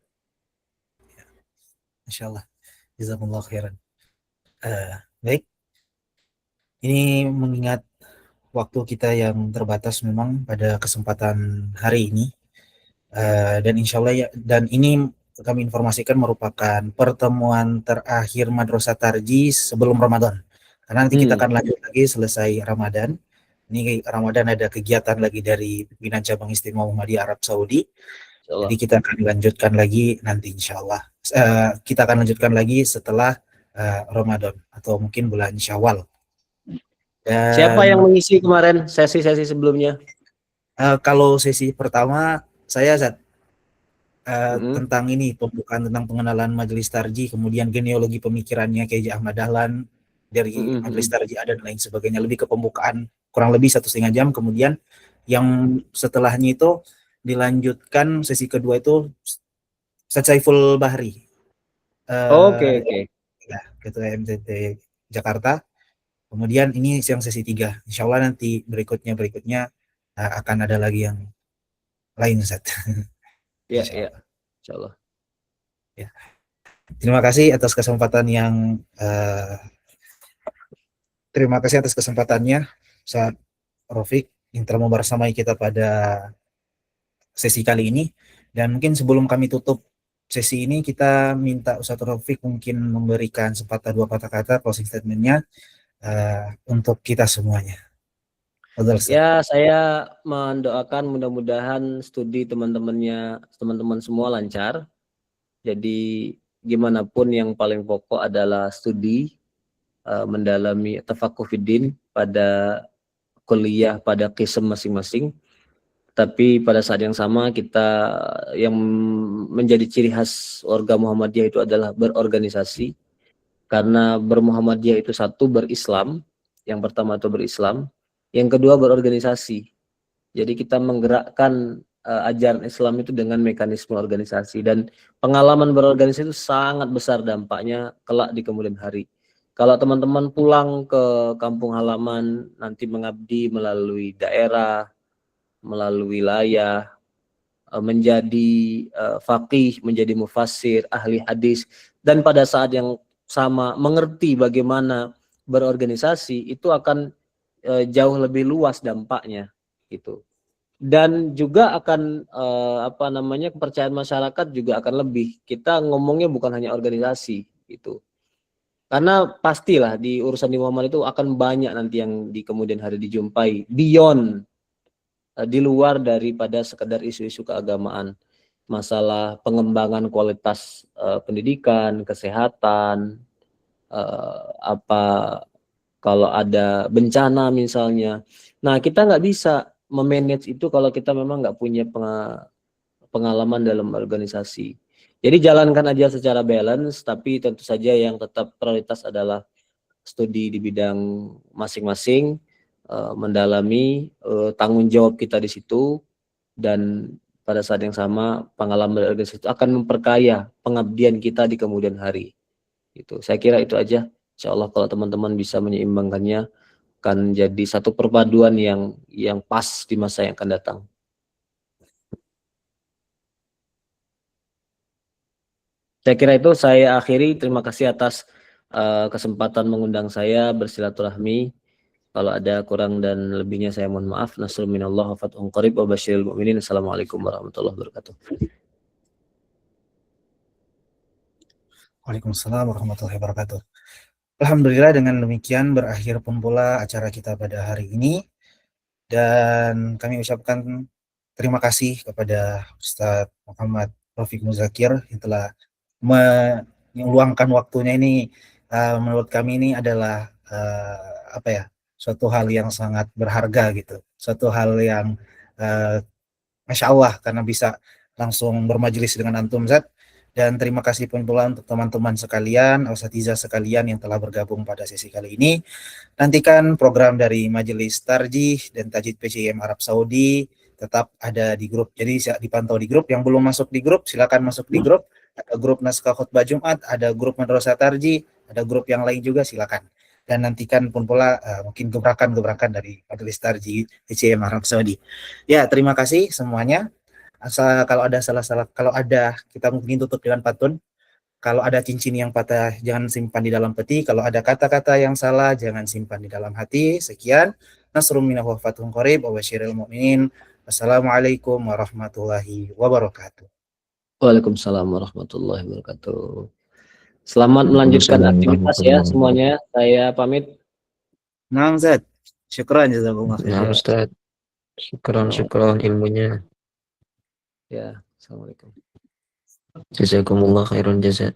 Masya Allah. Jazakumullah khairan. Baik, ini mengingat waktu kita yang terbatas memang pada kesempatan hari ini. Dan insya Allah ya, dan ini kami informasikan merupakan pertemuan terakhir Madrasah Tarjis sebelum Ramadan. Karena nanti kita akan lanjut lagi selesai Ramadan. Ini Ramadan ada kegiatan lagi dari pimpinan cabang istimewa Muhammadiyah Arab Saudi. Jadi kita akan lanjutkan lagi nanti insya Allah. Kita akan lanjutkan lagi setelah Ramadan atau mungkin bulan Syawal. Dan siapa yang mengisi kemarin sesi-sesi sebelumnya? Kalau sesi pertama saya tentang ini pembukaan tentang pengenalan Majelis Tarjih, kemudian genealogi pemikirannya Kiai Ahmad Dahlan dari Majelis Tarjih ada dan lain sebagainya, lebih ke pembukaan kurang lebih 1,5 jam. Kemudian yang setelahnya itu dilanjutkan sesi kedua itu Ustaz Saiful Bahri, Oke. ya, Ketua MTT Jakarta. Kemudian ini yang sesi 3. Insya Allah nanti berikutnya akan ada lagi yang lain, Ustaz. Ya, insya Allah. Ya. Terima kasih atas kesempatannya, Ustaz Rafiq, yang telah membersamai kita pada sesi kali ini. Dan mungkin sebelum kami tutup sesi ini, kita minta Ustaz Rafiq mungkin memberikan sepatah dua kata-kata closing statement-nya untuk kita semuanya. Ya, saya mendoakan mudah-mudahan studi teman-teman semua lancar. Jadi gimana pun yang paling pokok adalah studi, mendalami tafakuh fiddin pada kuliah pada qism masing-masing. Tapi pada saat yang sama kita yang menjadi ciri khas warga Muhammadiyah itu adalah berorganisasi. Karena bermuhammadiyah itu satu berislam, yang pertama itu berislam, yang kedua berorganisasi. Jadi kita menggerakkan ajaran Islam itu dengan mekanisme organisasi, dan pengalaman berorganisasi itu sangat besar dampaknya kelak di kemudian hari. Kalau teman-teman pulang ke kampung halaman nanti mengabdi melalui daerah, melalui wilayah, menjadi faqih, menjadi mufassir, ahli hadis, dan pada saat yang sama mengerti bagaimana berorganisasi, itu akan jauh lebih luas dampaknya gitu. Dan juga akan kepercayaan masyarakat juga akan lebih. Kita ngomongnya bukan hanya organisasi gitu. Karena pastilah di urusan di Muhammad itu akan banyak nanti yang di kemudian hari dijumpai beyond, di luar daripada sekedar isu-isu keagamaan. Masalah pengembangan kualitas pendidikan, kesehatan, kalau ada bencana misalnya. Nah, kita nggak bisa memanage itu kalau kita memang nggak punya pengalaman dalam organisasi. Jadi jalankan aja secara balance, tapi tentu saja yang tetap prioritas adalah studi di bidang masing-masing, mendalami tanggung jawab kita di situ, dan pada saat yang sama pengalaman berorganisasi itu akan memperkaya pengabdian kita di kemudian hari. Gitu. Saya kira itu aja. Insya Allah kalau teman-teman bisa menyeimbangkannya, akan jadi satu perpaduan yang pas di masa yang akan datang. Saya kira itu saya akhiri. Terima kasih atas kesempatan mengundang saya bersilaturahmi. Kalau ada kurang dan lebihnya saya mohon maaf. Nasrul minallah wa fathun qarib wa basyiril mu'minin. Assalamualaikum warahmatullahi wabarakatuh. Waalaikumsalam warahmatullahi wabarakatuh. Alhamdulillah, dengan demikian berakhir pun pula acara kita pada hari ini, dan kami ucapkan terima kasih kepada Ustadz Muhammad Rafiq Muzakir yang telah meluangkan waktunya ini. Menurut kami ini adalah suatu hal yang sangat berharga gitu, suatu hal yang Masya Allah, karena bisa langsung bermajelis dengan antum Zat. Dan terima kasih pun pula untuk teman-teman sekalian, Usatizah sekalian yang telah bergabung pada sesi kali ini. Nantikan program dari Majelis Tarjih dan Tajwid PCIM Arab Saudi tetap ada di grup. Jadi dipantau di grup. Yang belum masuk di grup, silakan masuk di grup. Ada grup Naskah Khutbah Jumat, ada grup Madrasah Tarjih, ada grup yang lain juga, silakan. Dan nantikan pun pula mungkin gebrakan-gebrakan dari Majelis Tarjih PCIM Arab Saudi. Ya, terima kasih semuanya. Kalau ada salah-salah, kalau ada, kita mungkin tutup dengan pantun. Kalau ada cincin yang patah, jangan simpan di dalam peti. Kalau ada kata-kata yang salah, jangan simpan di dalam hati. Sekian. Nasrum minahu wa fathun qarib wa basyiril mu'minin. Wassalamualaikum warahmatullahi wabarakatuh. Waalaikumsalam warahmatullahi wabarakatuh. Selamat melanjutkan aktivitas ya semuanya. Saya pamit. Naam Zat. Syukran jazakumullah khair. Nah, Ustaz. Syukran ilmunya. Ya, assalamualaikum. Jazakumullah khairan jazak.